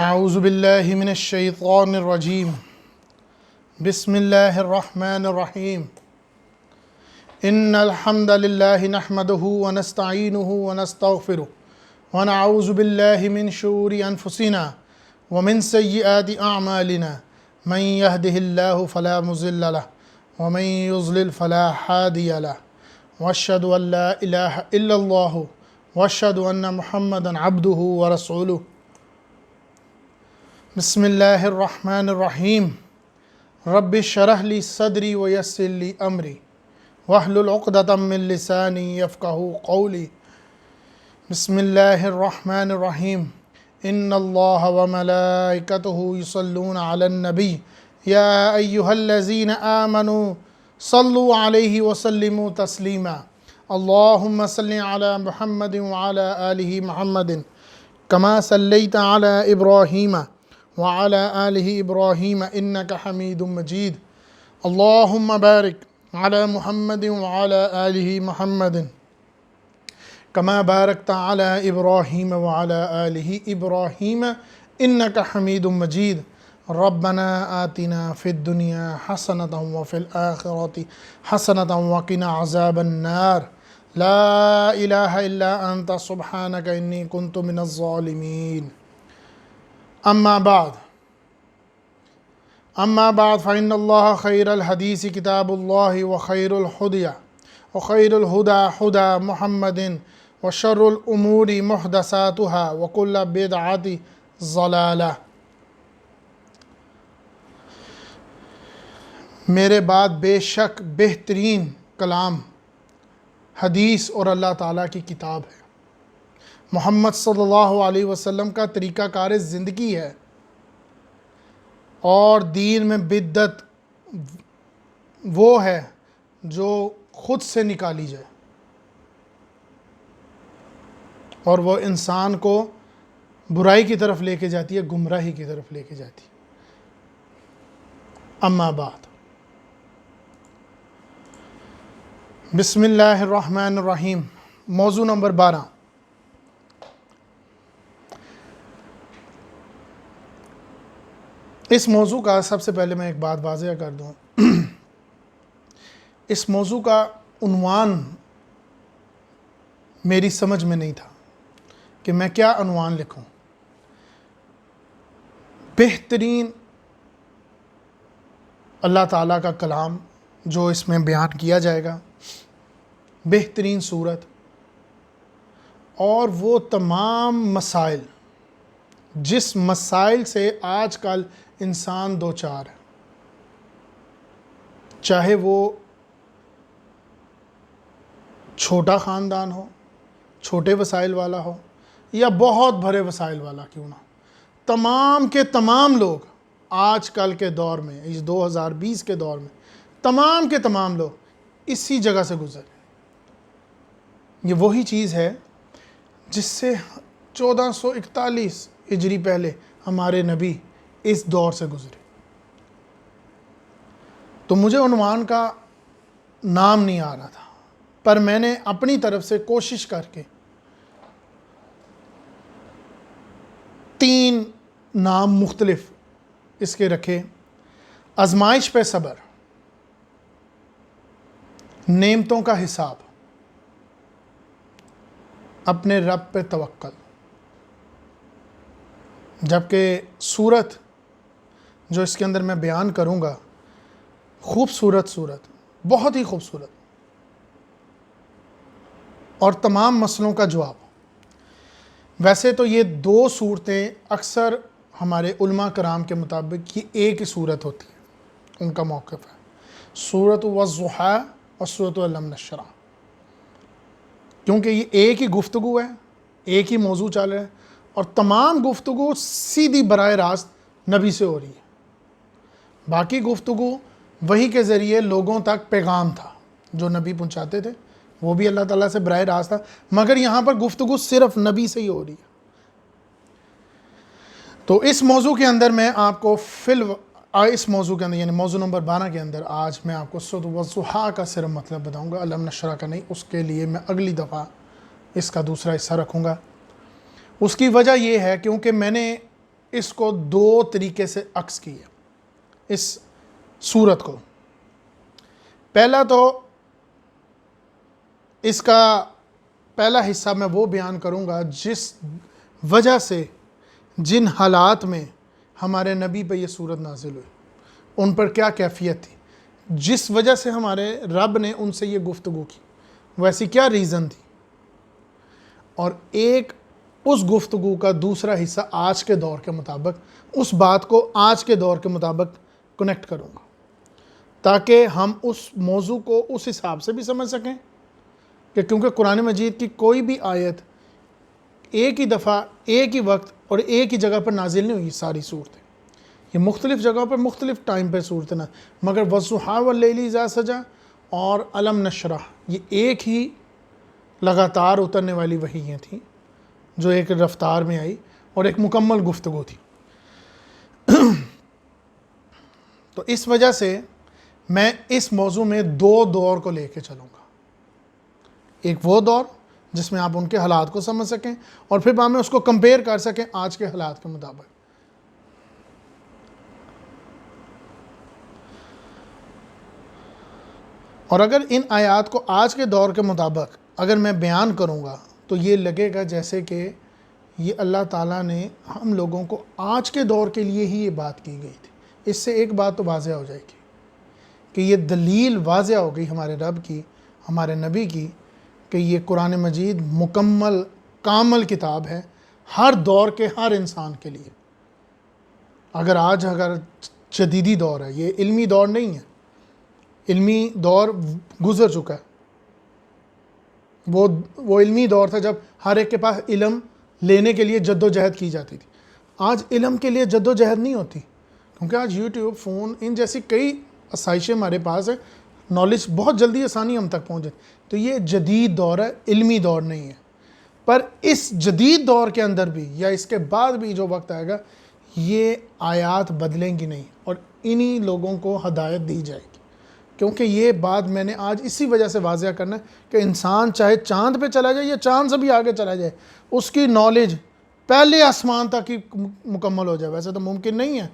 اعوذ باللہ من الشیطان الرجیم بسم اللہ الرحمن الرحیم ان الحمد للہ نحمده ونستعینه ونستغفره ونعوذ باللہ من شرور انفسنا ومن سیئات اعمالنا من يهده اللہ فلا مضل له ومن يضلل فلا هادی له واشهد ان لا الہ الا اللہ واشهد ان محمدا عبده ورسولہ بسم اللہ الرحمن الرحیم رب اشرح لی صدری ویسر لی امری واحلل عقدۃ من لسانی یفقہوا قولی بسم اللہ الرحمن الرحیم ان اللہ وملائکتہ یصلون علی النبی یا ایہا الذین آمنوا صلوا علیہ وسلموا تسلیما اللہم صلی علی محمد وعلی آلہ محمد کما صلیت علی ابراہیم وعلى آلہ ابراہیم انک حمید مجید اللہم بارک علی محمد وعلى آلہ محمد کما بارکت علی ابراہیم وعلى آلہ ابراہیم انک حمید مجید ربنا آتنا فی الدنیا حسنۃ وفی الآخرۃ حسنۃ وقنا عذاب النار لا الہ الا انت سبحانک انی کنت من الظالمین اما بعد فإن الله خير الحديث كتاب الله وخير الهدى هدى محمد وشر الأمور محدثاتها وكل بدعة ضلالة۔ میرے بعد بے شک بہترین کلام حدیث اور اللہ تعالیٰ کی کتاب ہے، محمد صلی اللہ علیہ وسلم کا طریقہ کار زندگی ہے، اور دین میں بدعت وہ ہے جو خود سے نکالی جائے اور وہ انسان کو برائی کی طرف لے کے جاتی ہے، گمراہی کی طرف لے کے جاتی ہے۔ اما بعد، بسم اللہ الرحمن الرحیم، موضوع نمبر 12۔ اس موضوع کا سب سے پہلے میں ایک بات واضح کر دوں، اس موضوع کا عنوان میری سمجھ میں نہیں تھا کہ میں کیا عنوان لکھوں۔ بہترین اللہ تعالیٰ کا کلام جو اس میں بیان کیا جائے گا، بہترین صورت، اور وہ تمام مسائل جس مسائل سے آج کل انسان دو چار ہے، چاہے وہ چھوٹا خاندان ہو، چھوٹے وسائل والا ہو، یا بہت بڑے وسائل والا کیوں نہ، تمام کے تمام لوگ آج کل کے دور میں، اس 2020 کے دور میں تمام کے تمام لوگ اسی جگہ سے گزرے۔ یہ وہی چیز ہے جس سے 1441 ہجری پہلے ہمارے نبی اس دور سے گزرے۔ تو مجھے عنوان کا نام نہیں آ رہا تھا، پر میں نے اپنی طرف سے کوشش کر کے 3 نام مختلف اس کے رکھے: آزمائش پہ صبر، نعمتوں کا حساب، اپنے رب پہ توکل۔ جبکہ صورت جو اس کے اندر میں بیان کروں گا، خوبصورت صورت، بہت ہی خوبصورت، اور تمام مسئلوں کا جواب۔ ویسے تو یہ 2 صورتیں اکثر ہمارے علماء کرام کے مطابق یہ ایک ہی صورت ہوتی ہے، ان کا موقف ہے، سورۃ والضحیٰ اور سورۃ الم نشرح، کیونکہ یہ ایک ہی گفتگو ہے، ایک ہی موضوع چل رہا ہے، اور تمام گفتگو سیدھی براہ راست نبی سے ہو رہی ہے۔ باقی گفتگو وحی کے ذریعے لوگوں تک پیغام تھا جو نبی پہنچاتے تھے، وہ بھی اللہ تعالیٰ سے براہ راست تھا، مگر یہاں پر گفتگو صرف نبی سے ہی ہو رہی ہے۔ تو اس موضوع کے اندر میں آپ کو اس موضوع کے اندر، یعنی موضوع نمبر 12 کے اندر، آج میں آپ کو سورۃ والضحیٰ کا صرف مطلب بتاؤں گا، الم نشرح کا نہیں۔ اس کے لیے میں اگلی دفعہ اس کا دوسرا حصہ رکھوں گا۔ اس کی وجہ یہ ہے کیونکہ میں نے اس کو دو طریقے سے عکس کیا اس صورت کو۔ پہلا تو اس کا پہلا حصہ میں وہ بیان کروں گا جس وجہ سے، جن حالات میں ہمارے نبی پہ یہ صورت نازل ہوئی، ان پر کیا کیفیت تھی، جس وجہ سے ہمارے رب نے ان سے یہ گفتگو کی، ویسی کیا ریزن تھی، اور ایک اس گفتگو کا دوسرا حصہ آج کے دور کے مطابق، اس بات کو آج کے دور کے مطابق کنیکٹ کروں گا، تاکہ ہم اس موضوع کو اس حساب سے بھی سمجھ سکیں کہ کیونکہ قرآن مجید کی کوئی بھی آیت ایک ہی دفعہ، ایک ہی وقت اور ایک ہی جگہ پر نازل نہیں ہوئی، ساری صورتیں یہ مختلف جگہوں پر مختلف ٹائم پہ صورتیں نا، مگر والضحیٰ واللیل اذا سجا اور الم نشرح یہ ایک ہی لگاتار اترنے والی وحییں تھیں جو ایک رفتار میں آئی اور ایک مکمل گفتگو تھی۔ تو اس وجہ سے میں اس موضوع میں دو دور کو لے کے چلوں گا، ایک وہ دور جس میں آپ ان کے حالات کو سمجھ سکیں اور پھر بعد میں اس کو کمپیئر کر سکیں آج کے حالات کے مطابق۔ اور اگر ان آیات کو آج کے دور کے مطابق اگر میں بیان کروں گا تو یہ لگے گا جیسے کہ یہ اللہ تعالیٰ نے ہم لوگوں کو آج کے دور کے لیے ہی یہ بات کی گئی تھی۔ اس سے ایک بات تو واضح ہو جائے گی کہ یہ دلیل واضح ہو گئی ہمارے رب کی، ہمارے نبی کی، کہ یہ قرآن مجید مکمل کامل کتاب ہے ہر دور کے ہر انسان کے لیے۔ اگر جدیدی دور ہے، یہ علمی دور نہیں ہے، علمی دور گزر چکا ہے، وہ علمی دور تھا جب ہر ایک کے پاس علم لینے کے لیے جد و جہد کی جاتی تھی۔ آج علم کے لیے جد و جہد نہیں ہوتی، کیونکہ آج یوٹیوب، فون، ان جیسی کئی آسائشیں ہمارے پاس ہیں، نالج بہت جلدی آسانی ہم تک پہنچ جاتی۔ تو یہ جدید دور ہے، علمی دور نہیں ہے۔ پر اس جدید دور کے اندر بھی یا اس کے بعد بھی جو وقت آئے گا، یہ آیات بدلیں گی نہیں اور انہی لوگوں کو ہدایت دی جائے گی، کیونکہ یہ بات میں نے آج اسی وجہ سے واضح کرنا ہے کہ انسان چاہے چاند پہ چلا جائے یا چاند سے بھی آگے چلا جائے، اس کی نالج پہلے آسمان تک ہی مکمل ہو جائے۔ ویسے تو ممکن نہیں ہے،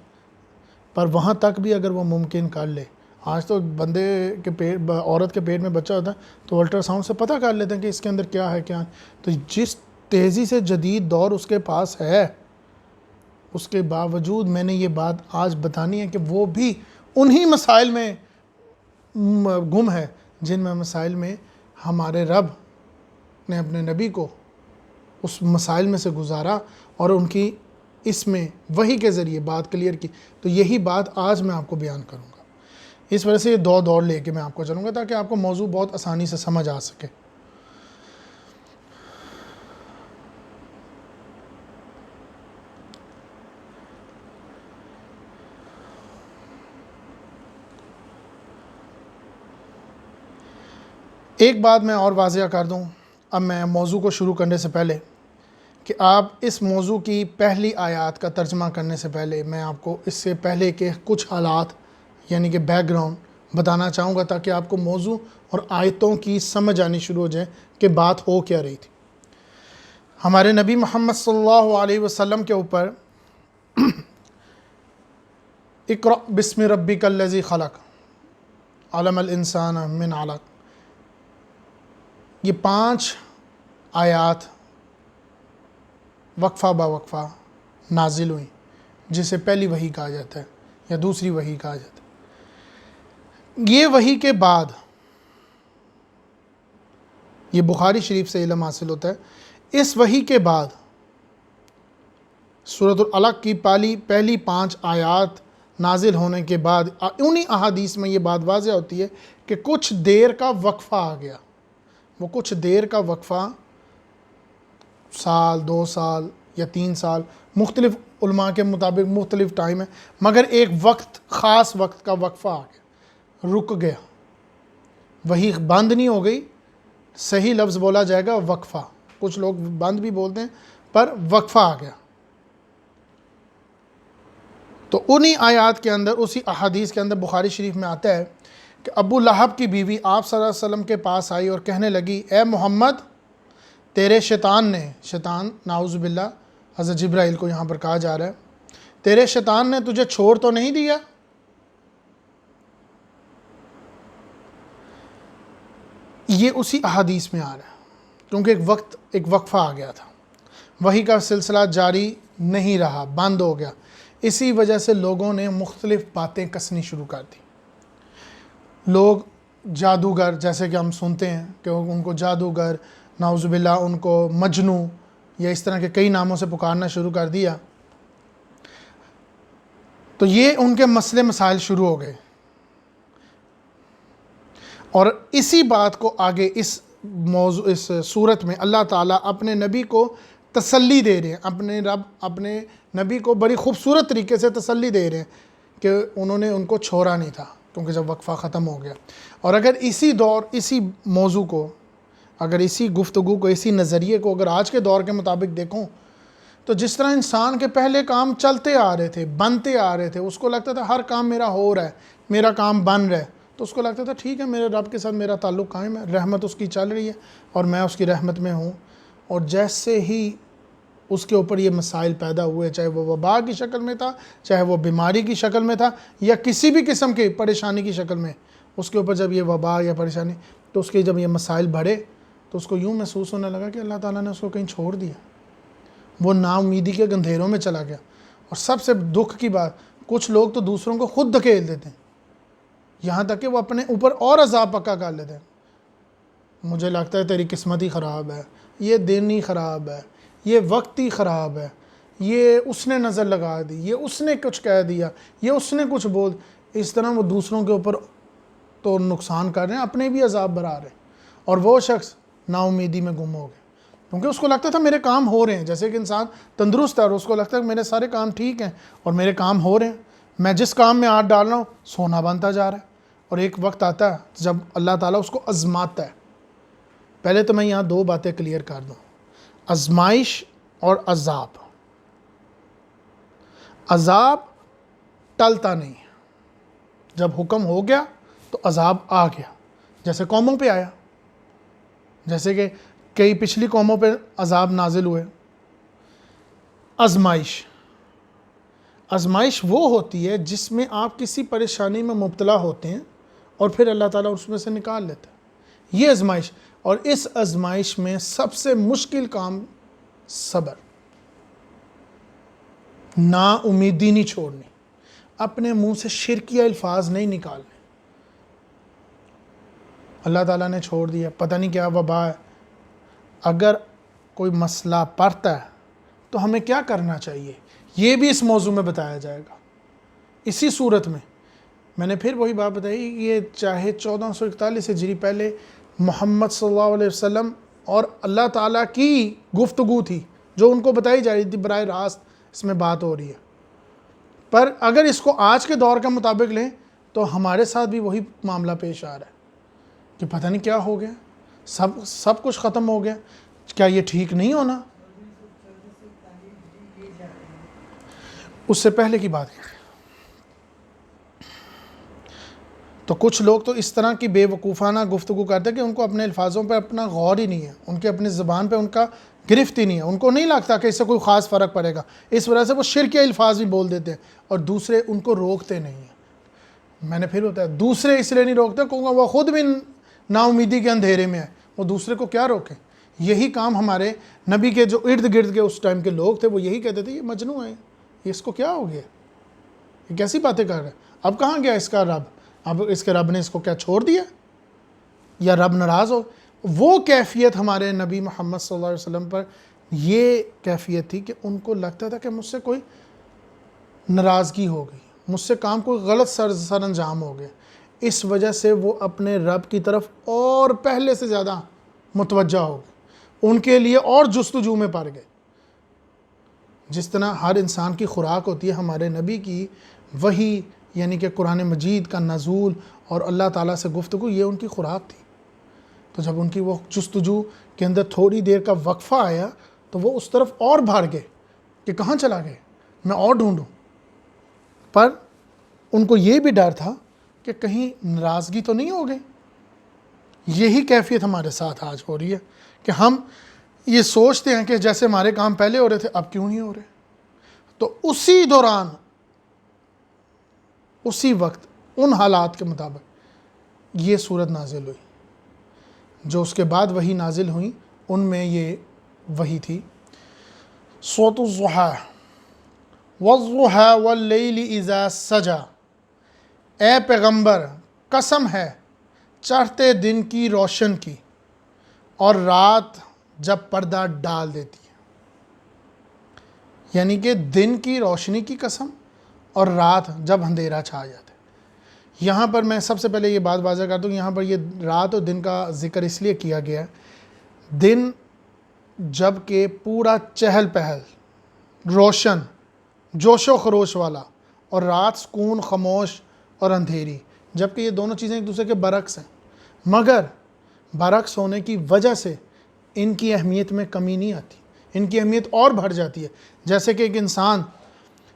پر وہاں تک بھی اگر وہ ممکن کر لے، آج تو بندے کے پیٹ، عورت کے پیٹ میں بچہ ہوتا ہے تو الٹرا ساؤنڈ سے پتہ کر لیتے ہیں کہ اس کے اندر کیا ہے کیا ہے۔ تو جس تیزی سے جدید دور اس کے پاس ہے، اس کے باوجود میں نے یہ بات آج بتانی ہے کہ وہ بھی انہی مسائل میں گم ہے جن میں مسائل میں ہمارے رب نے اپنے نبی کو اس مسائل میں سے گزارا اور ان کی اس میں وحی کے ذریعے بات کلیئر کی۔ تو یہی بات آج میں آپ کو بیان کروں گا۔ اس وجہ سے یہ دو دور لے کے میں آپ کو چلوں گا تاکہ آپ کو موضوع بہت آسانی سے سمجھ آ سکے۔ ایک بات میں اور واضح کر دوں اب میں موضوع کو شروع کرنے سے پہلے، کہ آپ اس موضوع کی پہلی آیات کا ترجمہ کرنے سے پہلے میں آپ کو اس سے پہلے کے کچھ حالات یعنی کہ بیک گراؤنڈ بتانا چاہوں گا تاکہ آپ کو موضوع اور آیتوں کی سمجھ آنی شروع ہو جائے کہ بات ہو کیا رہی تھی۔ ہمارے نبی محمد صلی اللہ علیہ وسلم کے اوپر اقرأ بسم ربک الذی خلق علم الانسان من علق، یہ 5 آیات وقفہ با وقفہ نازل ہوئیں، جسے پہلی وحی کہا جاتا ہے یا دوسری وحی کہا جاتا ہے۔ یہ وحی کے بعد، یہ بخاری شریف سے علم حاصل ہوتا ہے، اس وحی کے بعد سورۃ العلق کی پہلی 5 آیات نازل ہونے کے بعد انہی احادیث میں یہ بات واضح ہوتی ہے کہ کچھ دیر کا وقفہ آ گیا۔ وہ کچھ دیر کا وقفہ سال، 2 سال یا 3 سال، مختلف علماء کے مطابق مختلف ٹائم ہے، مگر ایک وقت، خاص وقت کا وقفہ آ گیا، رک گیا۔ وہی بند نہیں ہو گئی، صحیح لفظ بولا جائے گا وقفہ، کچھ لوگ بند بھی بولتے ہیں، پر وقفہ آ گیا۔ تو انہی آیات کے اندر، اسی احادیث کے اندر بخاری شریف میں آتا ہے کہ ابو لہب کی بیوی آپ صلی اللہ علیہ وسلم کے پاس آئی اور کہنے لگی، اے محمد، تیرے شیطان نے، شیطان نعوذ باللہ حضرت جبرائیل کو یہاں پر کہا جا رہا ہے، تیرے شیطان نے تجھے چھوڑ تو نہیں دیا؟ یہ اسی احادیث میں آ رہا ہے، کیونکہ ایک وقفہ آ گیا تھا، وحی کا سلسلہ جاری نہیں رہا، بند ہو گیا، اسی وجہ سے لوگوں نے مختلف باتیں کسنی شروع کر دی۔ لوگ جادوگر، جیسے کہ ہم سنتے ہیں کہ ان کو جادوگر، نعوذ باللہ ان کو مجنو، یا اس طرح کے کئی ناموں سے پکارنا شروع کر دیا، تو یہ ان کے مسئلے مسائل شروع ہو گئے۔ اور اسی بات کو آگے اس صورت میں اللہ تعالیٰ اپنے نبی کو تسلی دے رہے ہیں، اپنے نبی کو بڑی خوبصورت طریقے سے تسلی دے رہے ہیں کہ انہوں نے ان کو چھوڑا نہیں تھا، کیونکہ جب وقفہ ختم ہو گیا۔ اور اگر اسی موضوع کو، اگر اسی گفتگو کو، اسی نظریے کو اگر آج کے دور کے مطابق دیکھوں، تو جس طرح انسان کے پہلے کام چلتے آ رہے تھے، بنتے آ رہے تھے، اس کو لگتا تھا ہر کام میرا ہو رہا ہے، میرا کام بن رہا ہے، تو اس کو لگتا تھا ٹھیک ہے، میرے رب کے ساتھ میرا تعلق قائم ہے، رحمت اس کی چل رہی ہے اور میں اس کی رحمت میں ہوں۔ اور جیسے ہی اس کے اوپر یہ مسائل پیدا ہوئے، چاہے وہ وبا کی شکل میں تھا، چاہے وہ بیماری کی شکل میں تھا، یا کسی بھی قسم کی پریشانی کی شکل میں، اس کے اوپر جب یہ وبا یا پریشانی، تو اس کے جب یہ مسائل بڑھے، تو اس کو یوں محسوس ہونے لگا کہ اللہ تعالیٰ نے اس کو کہیں چھوڑ دیا، وہ نا امیدی کے گندھیروں میں چلا گیا۔ اور سب سے دکھ کی بات، کچھ لوگ تو دوسروں کو خود دھکیل دیتے ہیں، یہاں تک کہ وہ اپنے اوپر اور عذاب پکا کر لیتے ہیں۔ مجھے لگتا ہے تیری قسمت ہی خراب ہے، یہ دن ہی خراب ہے، یہ وقت ہی خراب ہے، یہ اس نے نظر لگا دی، یہ اس نے کچھ کہہ دیا، یہ اس نے کچھ بول، اس طرح وہ دوسروں کے اوپر تو نقصان کر رہے ہیں، اپنے بھی عذاب بڑھا رہے ہیں۔ اور وہ شخص نا امیدی میں گم ہو گیا، کیونکہ اس کو لگتا تھا میرے کام ہو رہے ہیں، جیسے کہ انسان تندرست ہے اور اس کو لگتا ہے کہ میرے سارے کام ٹھیک ہیں اور میرے کام ہو رہے ہیں، میں جس کام میں ہاتھ ڈال رہا ہوں سونا بنتا جا رہا ہے۔ اور ایک وقت آتا ہے جب اللہ تعالیٰ اس کو آزماتا ہے۔ پہلے تو میں یہاں دو باتیں کلیئر کر دوں، آزمائش اور عذاب۔ عذاب ٹلتا نہیں، جب حکم ہو گیا تو عذاب آ گیا، جیسے قوموں پہ آیا، جیسے کہ کئی پچھلی قوموں پہ عذاب نازل ہوئے۔ آزمائش وہ ہوتی ہے جس میں آپ کسی پریشانی میں مبتلا ہوتے ہیں اور پھر اللہ تعالیٰ اس میں سے نکال لیتا ہے، یہ آزمائش۔ اور اس آزمائش میں سب سے مشکل کام صبر، نا امیدی نہیں چھوڑنی، اپنے منہ سے شرکیہ الفاظ نہیں نکالنے۔ اللہ تعالیٰ نے چھوڑ دیا، پتہ نہیں کیا وبا ہے۔ اگر کوئی مسئلہ پڑتا ہے تو ہمیں کیا کرنا چاہیے، یہ بھی اس موضوع میں بتایا جائے گا، اسی صورت میں نے پھر وہی بات بتائی، یہ چاہے 1441 ہجری پہلے محمد صلی اللہ علیہ وسلم اور اللہ تعالیٰ کی گفتگو تھی جو ان کو بتائی جا رہی تھی، براہ راست اس میں بات ہو رہی ہے۔ پر اگر اس کو آج کے دور کے مطابق لیں تو ہمارے ساتھ بھی وہی معاملہ پیش آ رہا ہے کہ پتہ نہیں کیا ہو گیا، سب کچھ ختم ہو گیا، کیا یہ ٹھیک نہیں ہونا؟ اس سے پہلے کی بات کریں تو کچھ لوگ تو اس طرح کی بے وقوفانہ گفتگو کرتے ہیں کہ ان کو اپنے الفاظوں پہ اپنا غور ہی نہیں ہے، ان کے اپنی زبان پہ ان کا گرفت ہی نہیں ہے، ان کو نہیں لگتا کہ اس سے کوئی خاص فرق پڑے گا، اس وجہ سے وہ شرکیہ الفاظ بھی بول دیتے ہیں اور دوسرے ان کو روکتے نہیں ہیں۔ میں نے پھر بتایا، دوسرے اس لیے نہیں روکتے کیونکہ وہ خود بھی نا امیدی کے اندھیرے میں ہے، وہ دوسرے کو کیا روکیں۔ یہی کام ہمارے نبی کے جو ارد گرد کے اس ٹائم کے لوگ تھے وہ یہی کہتے تھے، یہ مجنون ہے، یہ اس کو کیا ہو گیا، یہ کیسی باتیں کر رہے ہیں، اب کہاں گیا اس کا رب، اب اس کے رب نے اس کو کیا چھوڑ دیا، یا رب ناراض ہو۔ وہ کیفیت ہمارے نبی محمد صلی اللہ علیہ وسلم پر یہ کیفیت تھی کہ ان کو لگتا تھا کہ مجھ سے کوئی ناراضگی ہو گئی، مجھ سے کام کوئی غلط سر انجام ہو گیا، اس وجہ سے وہ اپنے رب کی طرف اور پہلے سے زیادہ متوجہ ہو گئے، ان کے لیے اور جستجو میں پڑ گئے۔ جس طرح ہر انسان کی خوراک ہوتی ہے، ہمارے نبی کی وحی یعنی کہ قرآن مجید کا نزول اور اللہ تعالیٰ سے گفتگو، یہ ان کی خوراک تھی۔ تو جب ان کی وہ جستجو کے اندر تھوڑی دیر کا وقفہ آیا تو وہ اس طرف اور بھاگ گئے کہ کہاں چلا گئے، میں اور ڈھونڈوں۔ پر ان کو یہ بھی ڈر تھا کہ کہیں ناراضگی تو نہیں ہو گئی۔ یہی کیفیت ہمارے ساتھ آج ہو رہی ہے کہ ہم یہ سوچتے ہیں کہ جیسے ہمارے کام پہلے ہو رہے تھے اب کیوں نہیں ہو رہے۔ تو اسی دوران اسی وقت ان حالات کے مطابق یہ صورت نازل ہوئی. جو اس کے بعد وہی نازل ہوئی ان میں یہ وہی تھی. سورۃ الضحیٰ والضحیٰ واللیل اذا سجا، اے پیغمبر قسم ہے چڑھتے دن کی روشن کی اور رات جب پردہ ڈال دیتی ہے. یعنی کہ دن کی روشنی کی قسم اور رات جب اندھیرا چھا جاتا ہے. یہاں پر میں سب سے پہلے یہ بات واضح کر دوں، یہاں پر یہ رات اور دن کا ذکر اس لیے کیا گیا ہے، دن جب کہ پورا چہل پہل روشن جوش و خروش والا، اور رات سکون خاموش اور اندھیری، جبکہ یہ دونوں چیزیں ایک دوسرے کے برعکس ہیں. مگر برعکس ہونے کی وجہ سے ان کی اہمیت میں کمی نہیں آتی، ان کی اہمیت اور بڑھ جاتی ہے. جیسے کہ ایک انسان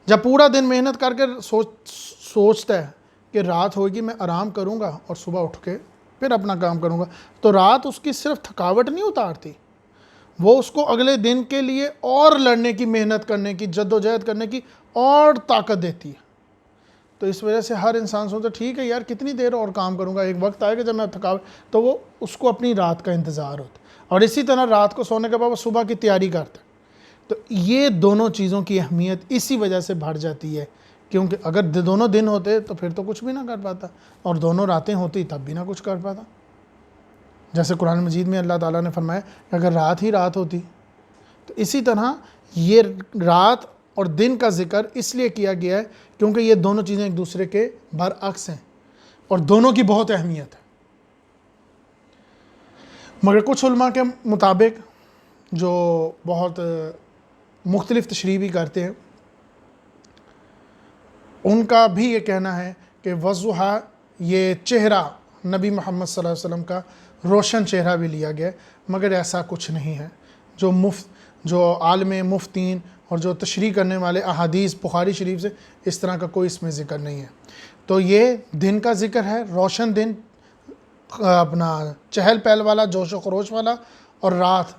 جب پورا دن محنت کر کے سوچتا ہے کہ رات ہوگی میں آرام کروں گا اور صبح اٹھ کے پھر اپنا کام کروں گا، تو رات اس کی صرف تھکاوٹ نہیں اتارتی، وہ اس کو اگلے دن کے لیے اور لڑنے کی، محنت کرنے کی، جد و جہد کرنے کی اور طاقت دیتی ہے. تو اس وجہ سے ہر انسان سوچتا ٹھیک ہے یار کتنی دیر اور کام کروں گا، ایک وقت آئے گا جب میں تھکاوٹ، تو وہ اس کو اپنی رات کا انتظار ہوتا ہے. اور اسی طرح رات کو سونے کے بعد وہ صبح کی تیاری کرتا ہے. تو یہ دونوں چیزوں کی اہمیت اسی وجہ سے بڑھ جاتی ہے، کیونکہ اگر دونوں دن ہوتے تو پھر تو کچھ بھی نہ کر پاتا، اور دونوں راتیں ہوتی تب بھی نہ کچھ کر پاتا. جیسے قرآن مجید میں اللہ تعالیٰ نے فرمایا کہ اگر رات ہی رات ہوتی، تو اسی طرح یہ رات اور دن کا ذکر اس لیے کیا گیا ہے کیونکہ یہ دونوں چیزیں ایک دوسرے کے برعکس ہیں اور دونوں کی بہت اہمیت ہے. مگر کچھ علماء کے مطابق جو بہت مختلف تشریح بھی کرتے ہیں، ان کا بھی یہ کہنا ہے کہ والضحیٰ یہ چہرہ نبی محمد صلی اللہ علیہ وسلم کا روشن چہرہ بھی لیا گیا ہے، مگر ایسا کچھ نہیں ہے. جو عالم مفتین اور جو تشریح کرنے والے احادیث بخاری شریف سے اس طرح کا کوئی اس میں ذکر نہیں ہے. تو یہ دن کا ذکر ہے، روشن دن، اپنا چہل پہل والا، جوش و خروش والا، اور رات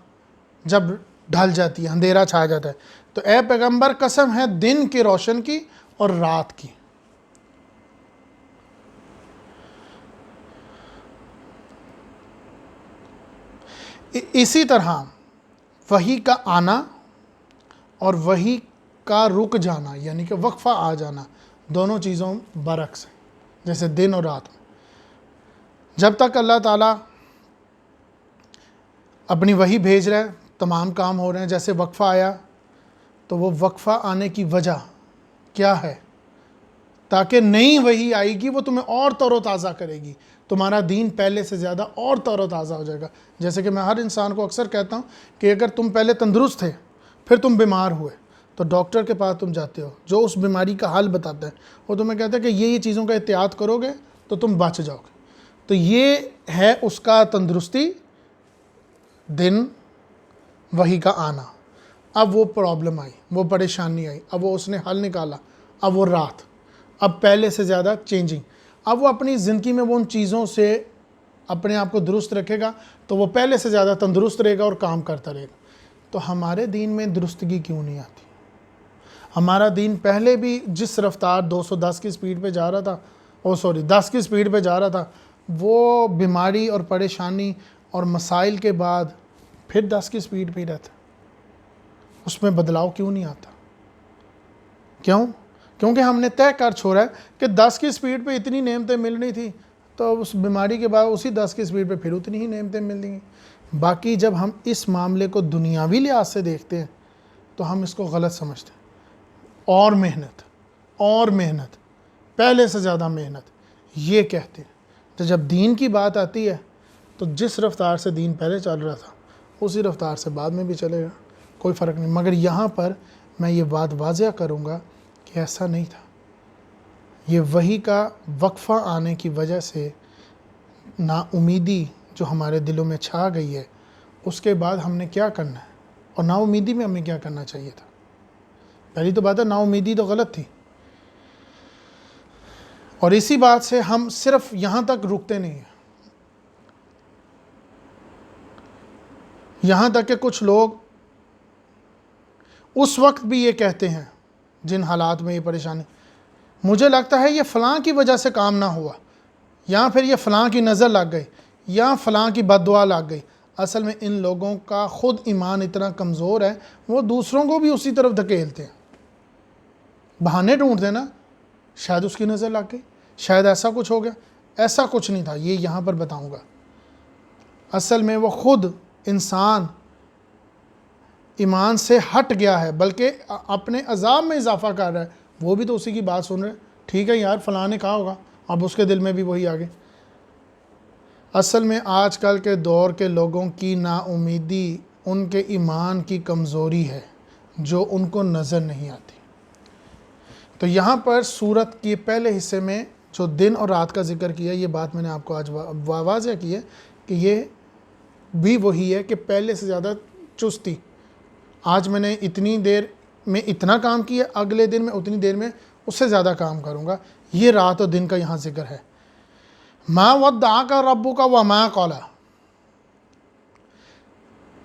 جب ڈھل جاتی ہے، اندھیرا چھا جاتا ہے. تو اے پیغمبر قسم ہے دن کی روشن کی اور رات کی. اسی طرح وحی کا آنا اور وحی کا رک جانا، یعنی کہ وقفہ آ جانا، دونوں چیزوں برعکس ہیں. جیسے دن اور رات میں جب تک اللہ تعالیٰ اپنی وحی بھیج رہے ہیں تمام کام ہو رہے ہیں. جیسے وقفہ آیا تو وہ وقفہ آنے کی وجہ کیا ہے؟ تاکہ نئی وحی آئے گی وہ تمہیں اور تر و تازہ کرے گی، تمہارا دین پہلے سے زیادہ اور تر و تازہ ہو جائے گا. جیسے کہ میں ہر انسان کو اکثر کہتا ہوں کہ اگر تم پہلے تندرست تھے پھر تم بیمار ہوئے تو ڈاکٹر کے پاس تم جاتے ہو، جو اس بیماری کا حل بتاتا ہے، وہ تمہیں کہتا ہے کہ یہ چیزوں کا احتیاط کرو گے تو تم بچ جاؤ گے. تو یہ ہے اس کا تندرستی، دن، وحی کا آنا. اب وہ پرابلم آئی، وہ پریشانی آئی، اب وہ اس نے حل نکالا، اب وہ رات، اب پہلے سے زیادہ چینجنگ. اب وہ اپنی زندگی میں وہ ان چیزوں سے اپنے آپ کو درست رکھے گا تو وہ پہلے سے زیادہ تندرست رہے گا اور کام کرتا رہے گا. تو ہمارے دین میں درستگی کیوں نہیں آتی؟ ہمارا دین پہلے بھی جس رفتار 210 کی سپیڈ پہ جا رہا تھا، 10 کی سپیڈ پہ جا رہا تھا، وہ بیماری اور پریشانی اور مسائل کے بعد پھر 10 کی سپیڈ پہ ہی رہتا. اس میں بدلاؤ کیوں نہیں آتا؟ کیوں؟ کیونکہ ہم نے طے کر چھوڑا ہے کہ 10 کی سپیڈ پہ اتنی نعمتیں ملنی تھی تو اس بیماری کے بعد اسی 10 کی سپیڈ پہ پھر اتنی ہی نعمتیں مل دیں گی. باقی جب ہم اس معاملے کو دنیاوی لحاظ سے دیکھتے ہیں تو ہم اس کو غلط سمجھتے ہیں. اور محنت، پہلے سے زیادہ محنت، یہ کہتے ہیں. تو جب دین کی بات آتی ہے تو جس رفتار سے دین پہلے چل رہا تھا اسی رفتار سے بعد میں بھی چلے گا، کوئی فرق نہیں. مگر یہاں پر میں یہ بات واضح کروں گا کہ ایسا نہیں تھا. یہ وحی کا وقفہ آنے کی وجہ سے نا امیدی جو ہمارے دلوں میں چھا گئی ہے، اس کے بعد ہم نے کیا کرنا ہے، اور نا امیدی میں ہمیں کیا کرنا چاہیے تھا. پہلی تو بات ہے نا امیدی تو غلط تھی، اور اسی بات سے ہم صرف یہاں تک رکتے نہیں ہیں. یہاں تک کہ کچھ لوگ اس وقت بھی یہ کہتے ہیں جن حالات میں یہ پریشانی، مجھے لگتا ہے یہ فلاں کی وجہ سے کام نہ ہوا، یا پھر یہ فلاں کی نظر لگ گئی، یا فلاں کی بد دعا لگ گئی۔ اصل میں ان لوگوں کا خود ایمان اتنا کمزور ہے، وہ دوسروں کو بھی اسی طرف دھکیلتے ہیں، بہانے ڈھونڈتے ہیں نا، شاید اس کی نظر لگ گئی، شاید ایسا کچھ ہو گیا۔ ایسا کچھ نہیں تھا، یہ یہاں پر بتاؤں گا۔ اصل میں وہ خود انسان ایمان سے ہٹ گیا ہے، بلکہ اپنے عذاب میں اضافہ کر رہا ہے۔ وہ بھی تو اسی کی بات سن رہے، ٹھیک ہے یار فلاں نے کہا ہوگا، اب اس کے دل میں بھی وہی آگے۔ اصل میں آج کل کے دور کے لوگوں کی نا امیدی ان کے ایمان کی کمزوری ہے جو ان کو نظر نہیں آتی۔ تو یہاں پر سورت کے پہلے حصے میں جو دن اور رات کا ذکر کیا، یہ بات میں نے آپ کو آج واضح کی ہے کہ یہ بھی وہی ہے کہ پہلے سے زیادہ چستی۔ آج میں نے اتنی دیر میں اتنا کام کیا، اگلے دن میں اتنی دیر میں اس سے زیادہ کام کروں گا۔ یہ رات اور دن کا یہاں ذکر ہے۔ ما ودعک ربک وما قلی،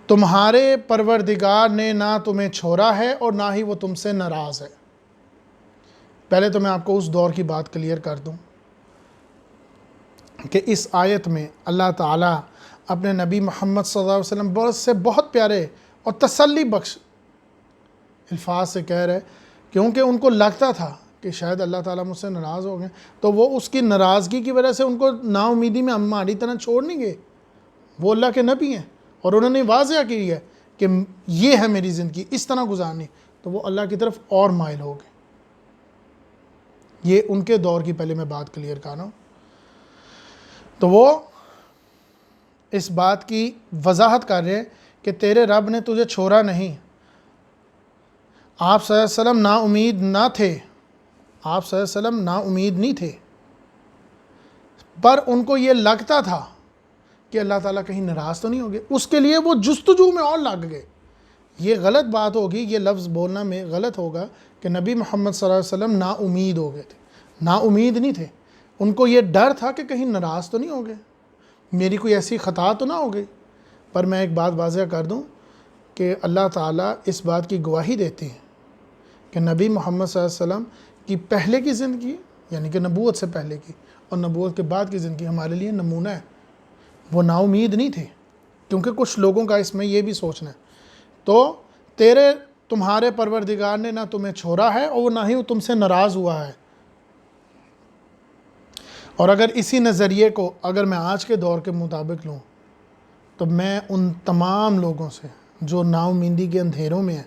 تمہارے پروردگار نے نہ تمہیں چھوڑا ہے اور نہ ہی وہ تم سے ناراض ہے۔ پہلے تو میں آپ کو اس دور کی بات کلیئر کر دوں کہ اس آیت میں اللہ تعالیٰ اپنے نبی محمد صلی اللہ علیہ وسلم بہت پیارے اور تسلی بخش الفاظ سے کہہ رہے، کیونکہ ان کو لگتا تھا کہ شاید اللہ تعالیٰ مجھ سے ناراض ہو گئے، تو وہ اس کی ناراضگی کی وجہ سے ان کو نا امیدی میں ہماری طرح چھوڑ نہیں گئے۔ وہ اللہ کے نبی ہیں اور انہوں نے واضح کی ہے کہ یہ ہے میری زندگی، اس طرح گزارنی، تو وہ اللہ کی طرف اور مائل ہو گئے۔ یہ ان کے دور کی پہلے میں بات کلیئر کر رہا ہوں۔ تو وہ اس بات کی وضاحت کر رہے ہیں کہ تیرے رب نے تجھے چھوڑا نہیں۔ آپ صلی اللہ علیہ وسلم نا امید نہ تھے، آپ صلی اللہ علیہ وسلم نا امید نہیں تھے، پر ان کو یہ لگتا تھا کہ اللہ تعالیٰ کہیں ناراض تو نہیں ہو گئے، اس کے لیے وہ جستجو میں اور لگ گئے۔ یہ غلط بات ہوگی، یہ لفظ بولنا میں غلط ہوگا کہ نبی محمد صلی اللہ علیہ وسلم نا امید ہو گئے تھے۔ نا امید نہیں تھے، ان کو یہ ڈر تھا کہ کہیں ناراض تو نہیں ہو گئے، میری کوئی ایسی خطا تو نہ ہو گئی۔ پر میں ایک بات واضح کر دوں کہ اللہ تعالیٰ اس بات کی گواہی دیتے ہیں کہ نبی محمد صلی اللہ علیہ وسلم کی پہلے کی زندگی، یعنی کہ نبوت سے پہلے کی اور نبوت کے بعد کی زندگی ہمارے لیے نمونہ ہے۔ وہ نا امید نہیں تھے، کیونکہ کچھ لوگوں کا اس میں یہ بھی سوچنا ہے۔ تو تمہارے پروردگار نے نہ تمہیں چھوڑا ہے اور نہ ہی وہ تم سے ناراض ہوا ہے۔ اور اگر اسی نظریے کو اگر میں آج کے دور کے مطابق لوں تو میں ان تمام لوگوں سے جو نا امیدی کے اندھیروں میں ہیں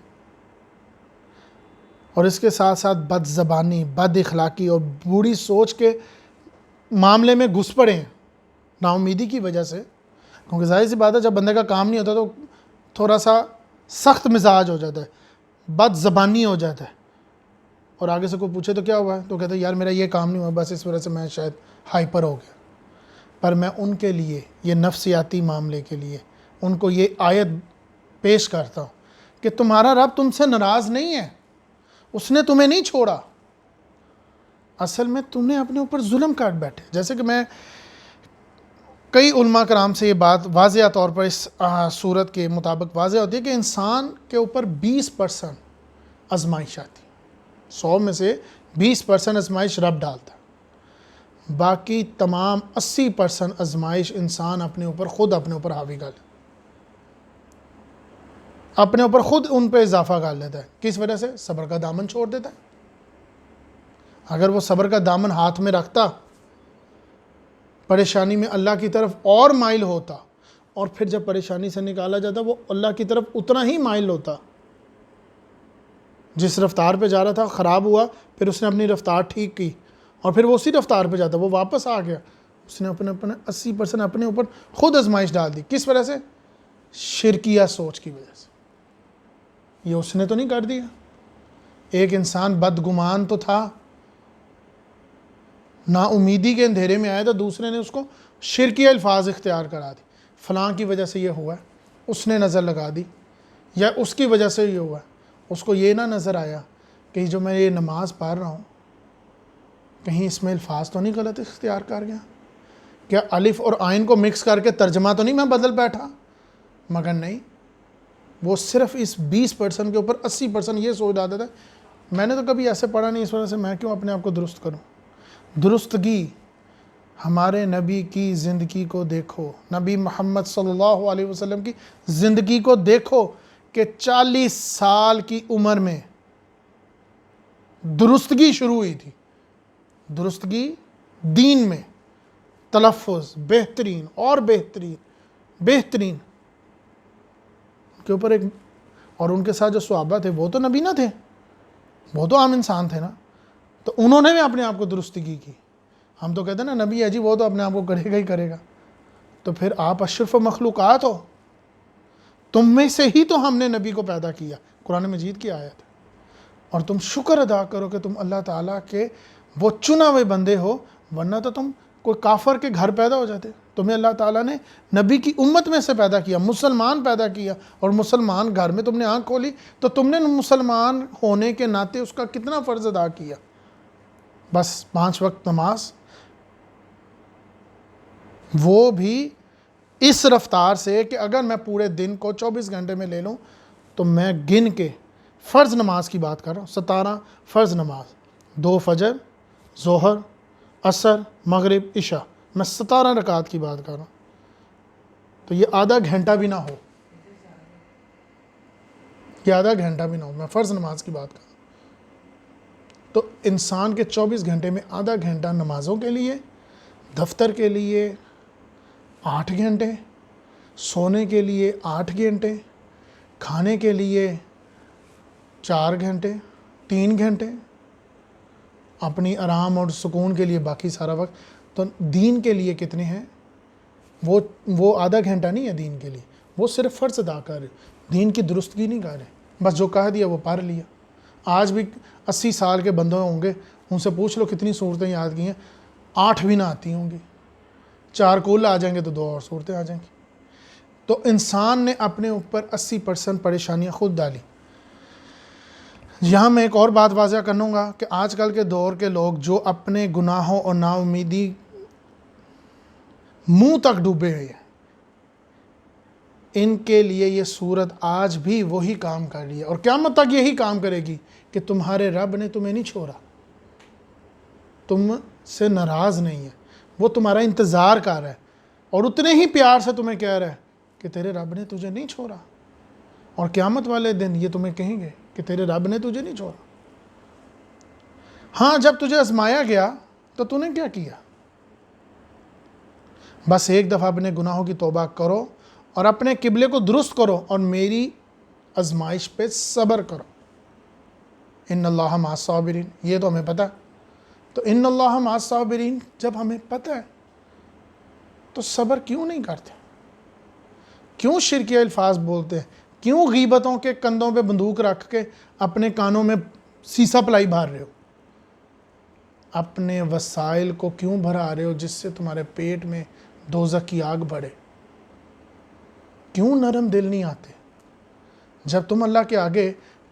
اور اس کے ساتھ ساتھ بد زبانی، بد اخلاقی اور بری سوچ کے معاملے میں گھس پڑے ہیں نا امیدی کی وجہ سے، کیونکہ ظاہر سی بات ہے جب بندے کا کام نہیں ہوتا تو تھوڑا سا سخت مزاج ہو جاتا ہے، بد زبانی ہو جاتا ہے، اور آگے سے کوئی پوچھے تو کیا ہوا ہے تو کہتا ہے یار میرا یہ کام نہیں ہوا، بس اس وجہ سے میں شاید ہائپر ہو گیا۔ پر میں ان کے لیے، یہ نفسیاتی معاملے کے لیے ان کو یہ آیت پیش کرتا ہوں کہ تمہارا رب تم سے ناراض نہیں ہے، اس نے تمہیں نہیں چھوڑا، اصل میں تم نے اپنے اوپر ظلم کاٹ بیٹھے۔ جیسے کہ میں کئی علماء کرام سے یہ بات واضح طور پر اس صورت کے مطابق واضح ہوتی ہے کہ انسان کے اوپر 20% آزمائش آتی، 100 میں سے 20% آزمائش رب ڈالتا ہے، باقی تمام 80% آزمائش انسان اپنے اوپر حاوی کر لیتا ہے، اپنے اوپر خود ان پہ اضافہ کر لیتا ہے۔ کس وجہ سے؟ صبر کا دامن چھوڑ دیتا ہے۔ اگر وہ صبر کا دامن ہاتھ میں رکھتا، پریشانی میں اللہ کی طرف اور مائل ہوتا، اور پھر جب پریشانی سے نکالا جاتا وہ اللہ کی طرف اتنا ہی مائل ہوتا۔ جس رفتار پہ جا رہا تھا خراب ہوا، پھر اس نے اپنی رفتار ٹھیک کی اور پھر وہ اسی رفتار پہ جاتا، وہ واپس آ گیا۔ اس نے اپنے 80% اپنے اوپر خود آزمائش ڈال دی۔ کس وجہ سے؟ شرکیہ سوچ کی وجہ سے۔ یہ اس نے تو نہیں کر دیا، ایک انسان بدگمان تو تھا، نا امیدی کے اندھیرے میں آیا تو دوسرے نے اس کو شرکیہ الفاظ اختیار کرا دی، فلاں کی وجہ سے یہ ہوا ہے، اس نے نظر لگا دی، یا اس کی وجہ سے یہ ہوا ہے۔ اس کو یہ نہ نظر آیا کہ جو میں یہ نماز پڑھ رہا ہوں کہیں اس میں الفاظ تو نہیں غلط اختیار کر گیا، کیا الف اور عین کو مکس کر کے ترجمہ تو نہیں میں بدل بیٹھا، مگر نہیں، وہ صرف اس 20% کے اوپر 80% یہ سوچ ڈالتا تھا میں نے تو کبھی ایسے پڑھا نہیں، اس وجہ سے میں کیوں اپنے آپ کو درست کروں؟ درستگی ہمارے نبی کی زندگی کو دیکھو، نبی محمد صلی اللہ علیہ وسلم کی زندگی کو دیکھو کہ 40 سال کی عمر میں درستگی شروع ہوئی تھی۔ درستگی دین میں، تلفظ بہترین اور بہترین کے اوپر ایک، اور ان کے ساتھ جو صحابہ تھے وہ تو نبی نہ تھے، وہ تو عام انسان تھے نا، تو انہوں نے بھی اپنے آپ کو درستگی کی۔ ہم تو کہتے ہیں نا نبی ہے جی وہ تو اپنے آپ کو کرے گا ہی کرے گا، تو پھر آپ اشرف مخلوقات ہو، تم میں سے ہی تو ہم نے نبی کو پیدا کیا، قرآن مجید کی آیت ہے، اور تم شکر ادا کرو کہ تم اللہ تعالیٰ کے وہ چنا ہوئے بندے ہو، ورنہ تو تم کوئی کافر کے گھر پیدا ہو جاتے۔ تمہیں اللہ تعالیٰ نے نبی کی امت میں سے پیدا کیا، مسلمان پیدا کیا، اور مسلمان گھر میں تم نے آنکھ کھولی تو تم نے مسلمان ہونے کے ناطے اس کا کتنا فرض ادا کیا؟ بس 5 وقت نماز، وہ بھی اس رفتار سے کہ اگر میں پورے دن کو 24 گھنٹے میں لے لوں تو میں گن کے، فرض نماز کی بات کر رہا ہوں، 17 فرض نماز، 2 فجر، ظہر، عصر، مغرب، عشاء، میں 17 رکعت کی بات کر رہا ہوں، تو یہ آدھا گھنٹہ بھی نہ ہو، میں فرض نماز کی بات کر رہا ہوں۔ تو انسان کے 24 گھنٹے میں آدھا گھنٹہ نمازوں کے لیے، دفتر کے لیے 8 گھنٹے، سونے کے لیے 8 گھنٹے، کھانے کے لیے 4 گھنٹے، 3 گھنٹے، اپنی آرام اور سکون کے لیے باقی سارا وقت۔ تو دین کے لیے کتنے ہیں؟ وہ آدھا گھنٹہ نہیں ہے دین کے لیے، وہ صرف فرض ادا کر رہے، دین کی درستگی نہیں کر رہے، بس جو کہہ دیا وہ پڑھ لیا۔ آج بھی 80 سال کے بندے ہوں گے، ان سے پوچھ لو کتنی صورتیں یاد کی ہیں، 8 بھی نہ آتی ہوں گی، 4 کل آ جائیں گے تو 2 اور صورتیں آ جائیں گی۔ تو انسان نے اپنے اوپر 80% پریشانیاں خود ڈالی۔ یہاں میں ایک اور بات واضح کروں گا کہ آج کل کے دور کے لوگ جو اپنے گناہوں اور نا امیدی منہ تک ڈوبے ہوئے ہیں، ان کے لیے یہ صورت آج بھی وہی کام کر رہی ہے، اور قیامت تک یہی کام کرے گی کہ تمہارے رب نے تمہیں نہیں چھوڑا، تم سے ناراض نہیں ہے، وہ تمہارا انتظار کر رہا ہے، اور اتنے ہی پیار سے تمہیں کہہ رہا ہے کہ تیرے رب نے تجھے نہیں چھوڑا، اور قیامت والے دن یہ تمہیں کہیں گے کہ تیرے رب نے تجھے نہیں چھوڑا۔ ہاں جب تجھے آزمایا گیا تو تو نے کیا کیا؟ بس ایک دفعہ اپنے گناہوں کی توبہ کرو اور اپنے قبلے کو درست کرو اور میری آزمائش پہ صبر کرو۔ ان اللہ مع الصابرین، یہ تو ہمیں پتہ، تو ان اللہ مع الصابرین جب ہمیں پتہ ہے تو صبر کیوں نہیں کرتے؟ کیوں شرکیہ الفاظ بولتے ہیں؟ کیوں غیبتوں کے کندھوں پہ بندوق رکھ کے اپنے کانوں میں سیسا پلائی بھار رہے ہو؟ اپنے وسائل کو کیوں بھرا رہے ہو جس سے تمہارے پیٹ میں دوزخ کی آگ بڑھے؟ کیوں نرم دل نہیں آتے؟ جب تم اللہ کے آگے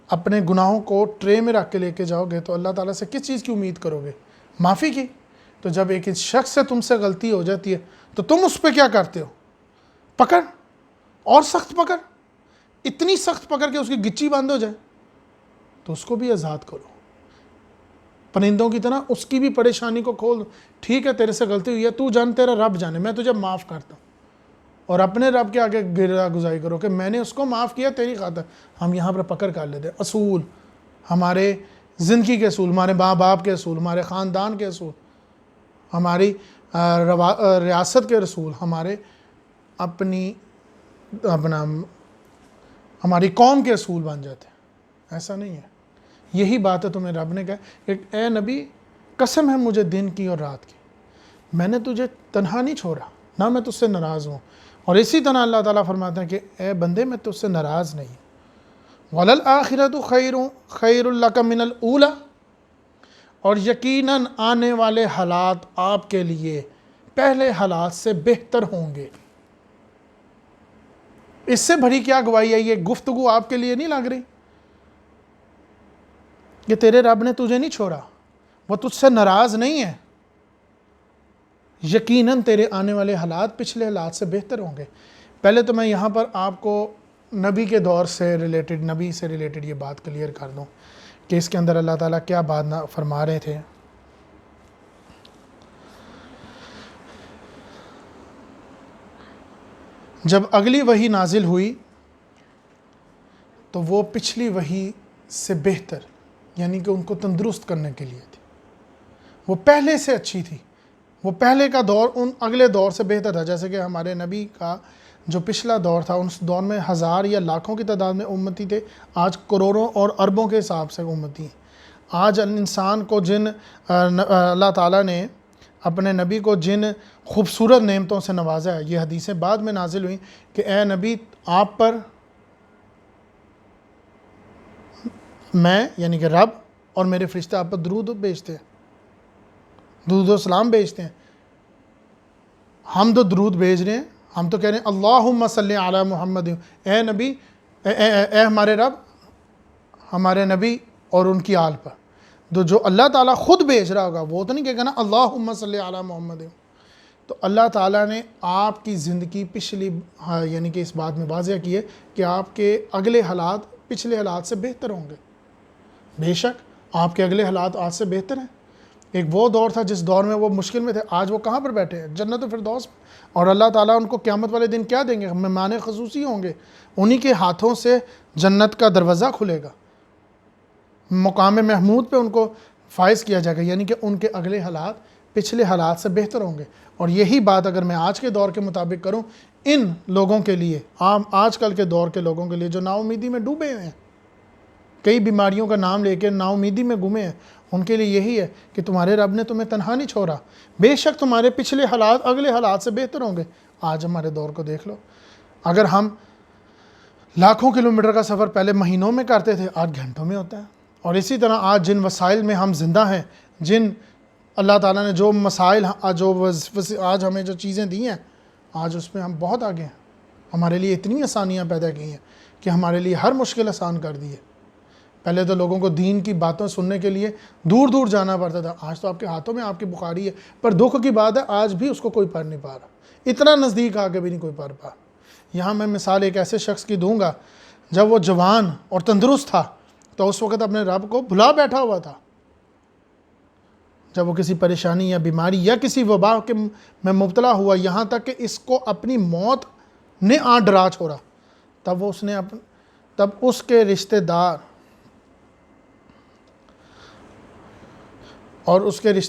اپنے گناہوں کو ٹرے میں رکھ کے لے کے جاؤ گے تو اللہ تعالیٰ سے کس چیز کی امید کرو گے؟ معافی کی۔ تو جب ایک شخص سے تم سے غلطی ہو جاتی ہے تو تم اس پہ کیا کرتے ہو؟ پکڑ، اور سخت پکڑ، اتنی سخت پکڑ کہ اس کی گچی بند ہو جائے، تو اس کو بھی آزاد کرو، پرندوں کی طرح اس کی بھی پریشانی کو کھول دو۔ ٹھیک ہے تیرے سے غلطی ہوئی ہے، تو جان، تیرا رب جانے، میں تجھے معاف کرتا ہوں، اور اپنے رب کے آگے گرا گزاری کرو کہ میں نے اس کو معاف کیا تیری خاطر۔ ہم یہاں پر پکڑ کر لیتے ہیں اصول، ہمارے زندگی کے اصول، ہمارے ماں باپ کے اصول، ہمارے خاندان کے اصول، ہماری ریاست کے رسول، ہماری قوم کے اصول بن جاتے ہیں۔ ایسا نہیں ہے، یہی بات ہے تمہیں رب نے کہا کہ اے نبی قسم ہے مجھے دن کی اور رات کی، میں نے تجھے تنہا نہیں چھوڑا، نہ میں تجھ سے ناراض ہوں۔ اور اسی طرح اللہ تعالیٰ فرماتے ہیں کہ اے بندے میں تجھ سے ناراض نہیں۔ وَلَلْآخِرَةُ خَيْرٌ لَكَ مِنَ الْأُولَى، اور یقیناً آنے والے حالات آپ کے لیے پہلے حالات سے بہتر ہوں گے۔ اس سے بڑی کیا گواہی ہے؟ یہ گفتگو آپ کے لیے نہیں لگ رہی کہ تیرے رب نے تجھے نہیں چھوڑا، وہ تجھ سے ناراض نہیں ہے، یقیناً تیرے آنے والے حالات پچھلے حالات سے بہتر ہوں گے۔ پہلے تو میں یہاں پر آپ کو نبی کے دور سے ریلیٹڈ، نبی سے ریلیٹڈ یہ بات کلیئر کر دوں کہ اس کے اندر اللہ تعالیٰ کیا بات فرما رہے تھے۔ جب اگلی وحی نازل ہوئی تو وہ پچھلی وحی سے بہتر، یعنی کہ ان کو تندرست کرنے کے لیے تھی، وہ پہلے سے اچھی تھی، وہ پہلے کا دور ان اگلے دور سے بہتر تھا۔ جیسے کہ ہمارے نبی کا جو پچھلا دور تھا، اس دور میں ہزار یا لاکھوں کی تعداد میں امتی تھے، آج کروڑوں اور اربوں کے حساب سے امتی ہیں۔ آج انسان کو جن اللہ تعالیٰ نے اپنے نبی کو جن خوبصورت نعمتوں سے نوازا ہے، یہ حدیثیں بعد میں نازل ہوئیں کہ اے نبی، آپ پر میں یعنی کہ رب اور میرے فرشتے آپ پر درود بھیجتے ہیں، درود و سلام بھیجتے ہیں۔ ہم تو درود بھیج رہے ہیں، ہم تو کہہ رہے ہیں اللہم صلی علی محمد، اے نبی، اے ہمارے رب ہمارے نبی اور ان کی آل پر۔ جو اللہ تعالیٰ خود بھیج رہا ہوگا وہ تو نہیں کہے گا نا اللہم صلی علی محمد۔ تو اللہ تعالیٰ نے آپ کی زندگی پچھلی یعنی کہ اس بات میں واضح کی ہے کہ آپ کے اگلے حالات پچھلے حالات سے بہتر ہوں گے۔ بے شک آپ کے اگلے حالات آج سے بہتر ہیں۔ ایک وہ دور تھا جس دور میں وہ مشکل میں تھے، آج وہ کہاں پر بیٹھے ہیں؟ جنت و فردوس میں۔ اور اللہ تعالیٰ ان کو قیامت والے دن کیا دیں گے؟ مہمان خصوصی ہوں گے، انہی کے ہاتھوں سے جنت کا دروازہ کھلے گا، مقام محمود پہ ان کو فائز کیا جائے گا، یعنی کہ ان کے اگلے حالات پچھلے حالات سے بہتر ہوں گے۔ اور یہی بات اگر میں آج کے دور کے مطابق کروں، ان لوگوں کے لیے، آج کل کے دور کے لوگوں کے لیے جو نا امیدی میں ڈوبے ہوئے ہیں، کئی بیماریوں کا نام لے کے نا امیدی میں گمے ہیں، ان کے لیے یہی ہے کہ تمہارے رب نے تمہیں تنہا نہیں چھوڑا، بے شک تمہارے پچھلے حالات اگلے حالات سے بہتر ہوں گے۔ آج ہمارے دور کو دیکھ لو، اگر ہم لاکھوں کلومیٹر کا سفر پہلے مہینوں میں کرتے تھے، آج گھنٹوں میں ہوتا ہے۔ اور اسی طرح آج جن وسائل میں ہم زندہ ہیں، جن اللہ تعالیٰ نے جو مسائل آج ہمیں جو چیزیں دی ہیں، آج اس میں ہم بہت آگے ہیں۔ ہمارے لیے اتنی آسانیاں پیدا کی ہیں کہ ہمارے لیے ہر مشکل آسان کر دی ہے۔ پہلے تو لوگوں کو دین کی باتیں سننے کے لیے دور دور جانا پڑتا تھا، آج تو آپ کے ہاتھوں میں آپ کی بخاری ہے۔ پر دکھ کی بات ہے آج بھی اس کو کوئی پڑھ نہیں پا رہا، اتنا نزدیک آ کے بھی نہیں کوئی پڑھ پا۔ یہاں میں مثال ایک ایسے شخص کی دوں گا، جب وہ جوان اور تندرست تھا تو اس وقت اپنے رب کو بھلا بیٹھا ہوا تھا۔ جب وہ کسی پریشانی یا بیماری یا کسی وبا کے میں مبتلا ہوا، یہاں تک کہ اس کو اپنی موت نے ڈرا چھوڑا، تب اس کے رشتہ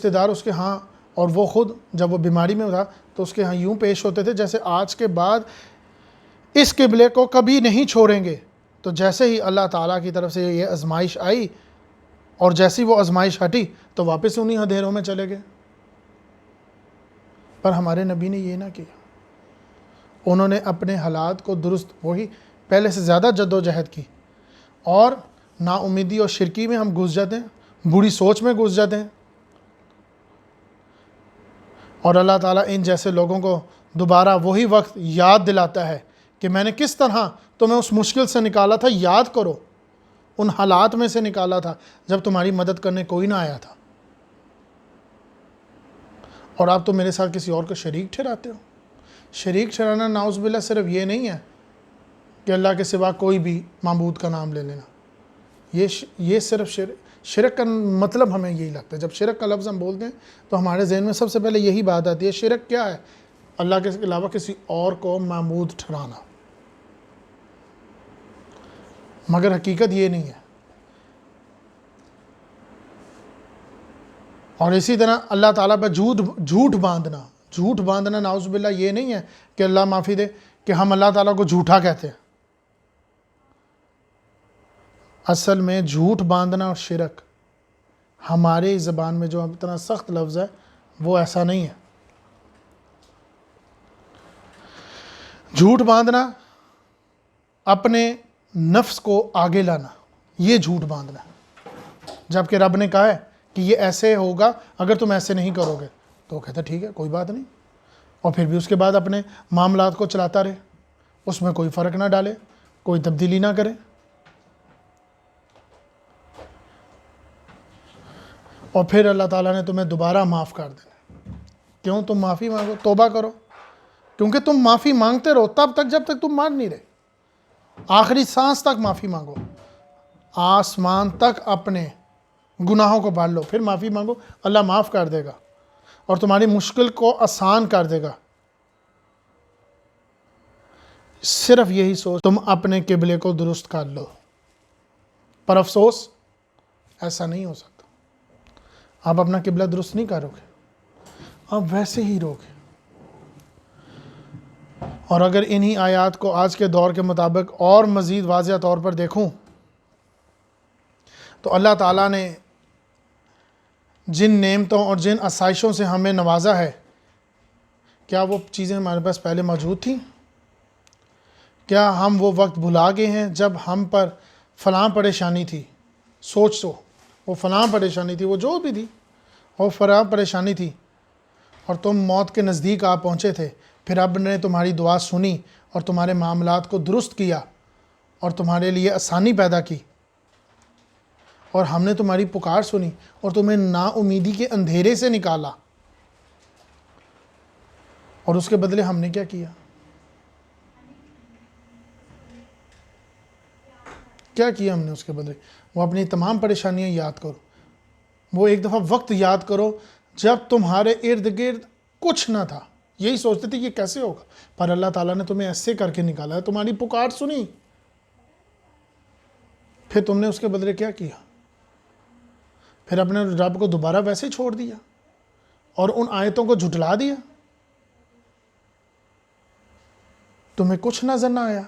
دار اس کے ہاں، اور وہ خود جب وہ بیماری میں تھا تو اس کے ہاں یوں پیش ہوتے تھے جیسے آج کے بعد اس قبلے کو کبھی نہیں چھوڑیں گے۔ تو جیسے ہی اللہ تعالیٰ کی طرف سے یہ آزمائش آئی اور جیسی وہ آزمائش ہٹی تو واپس انہی اندھیروں میں چلے گئے۔ پر ہمارے نبی نے یہ نہ کیا، انہوں نے اپنے حالات کو درست، وہی پہلے سے زیادہ جد و جہد کی، اور نا امیدی اور شرکی میں ہم گھس جاتے ہیں، بری سوچ میں گھس جاتے ہیں، اور اللہ تعالیٰ ان جیسے لوگوں کو دوبارہ وہی وقت یاد دلاتا ہے کہ میں نے کس طرح تمہیں اس مشکل سے نکالا تھا، یاد کرو، ان حالات میں سے نکالا تھا جب تمہاری مدد کرنے کوئی نہ آیا تھا، اور آپ تو میرے ساتھ کسی اور کو شریک ٹھہراتے ہو۔ شریک ٹھہرانا نعوذ باللہ صرف یہ نہیں ہے کہ اللہ کے سوا کوئی بھی معبود کا نام لے لینا، یہ صرف شرک کا مطلب ہمیں یہی لگتا ہے۔ جب شرک کا لفظ ہم بولتے ہیں تو ہمارے ذہن میں سب سے پہلے یہی بات آتی ہے، شرک کیا ہے؟ اللہ کے علاوہ کسی اور کو معبود ٹھہرانا، مگر حقیقت یہ نہیں ہے۔ اور اسی طرح اللہ تعالیٰ پہ جھوٹ باندھنا نعوذ باللہ یہ نہیں ہے کہ اللہ معافی دے کہ ہم اللہ تعالیٰ کو جھوٹا کہتے ہیں۔ اصل میں جھوٹ باندھنا اور شرک ہماری زبان میں جو اتنا سخت لفظ ہے وہ ایسا نہیں ہے۔ جھوٹ باندھنا، اپنے نفس کو آگے لانا، یہ جھوٹ باندھنا ہے، جبکہ رب نے کہا ہے کہ یہ ایسے ہوگا اگر تم ایسے نہیں کرو گے، تو وہ کہتا ٹھیک ہے کوئی بات نہیں، اور پھر بھی اس کے بعد اپنے معاملات کو چلاتا رہے، اس میں کوئی فرق نہ ڈالے، کوئی تبدیلی نہ کرے، اور پھر اللہ تعالیٰ نے تمہیں دوبارہ معاف کر دینا۔ کیوں؟ تم معافی مانگو، توبہ کرو، کیونکہ تم معافی مانگتے رہو تب تک جب تک تم مان نہیں رہے، آخری سانس تک معافی مانگو، آسمان تک اپنے گناہوں کو بھال لو، پھر معافی مانگو، اللہ معاف کر دے گا اور تمہاری مشکل کو آسان کر دے گا۔ صرف یہی سوچ تم اپنے قبلے کو درست کر لو، پر افسوس ایسا نہیں ہو سکتا۔ آپ اپنا قبلہ درست نہیں کرو گے، آپ ویسے ہی رہو گے۔ اور اگر انہی آیات کو آج کے دور کے مطابق اور مزید واضح طور پر دیکھوں تو اللہ تعالیٰ نے جن نعمتوں اور جن آسائشوں سے ہمیں نوازا ہے، کیا وہ چیزیں ہمارے پاس پہلے موجود تھیں؟ کیا ہم وہ وقت بھلا گئے ہیں جب ہم پر فلاں پریشانی تھی؟ سوچ تو، وہ فلاں پریشانی تھی، وہ جو بھی تھی، وہ فلاں پریشانی تھی، اور تم موت کے نزدیک آ پہنچے تھے، پھر رب نے تمہاری دعا سنی اور تمہارے معاملات کو درست کیا اور تمہارے لیے آسانی پیدا کی، اور ہم نے تمہاری پکار سنی اور تمہیں نا امیدی کے اندھیرے سے نکالا۔ اور اس کے بدلے ہم نے کیا کیا؟ کیا کیا ہم نے اس کے بدلے؟ وہ اپنی تمام پریشانیاں یاد کرو، وہ ایک دفعہ وقت یاد کرو جب تمہارے ارد گرد کچھ نہ تھا، یہی سوچتے تھے یہ کیسے ہوگا، پر اللہ تعالیٰ نے تمہیں ایسے کر کے نکالا ہے، تمہاری پکار سنی، پھر تم نے اس کے بدلے کیا کیا؟ پھر اپنے رب کو دوبارہ ویسے ہی چھوڑ دیا اور ان آیتوں کو جھٹلا دیا۔ تمہیں کچھ نظر نہ آیا؟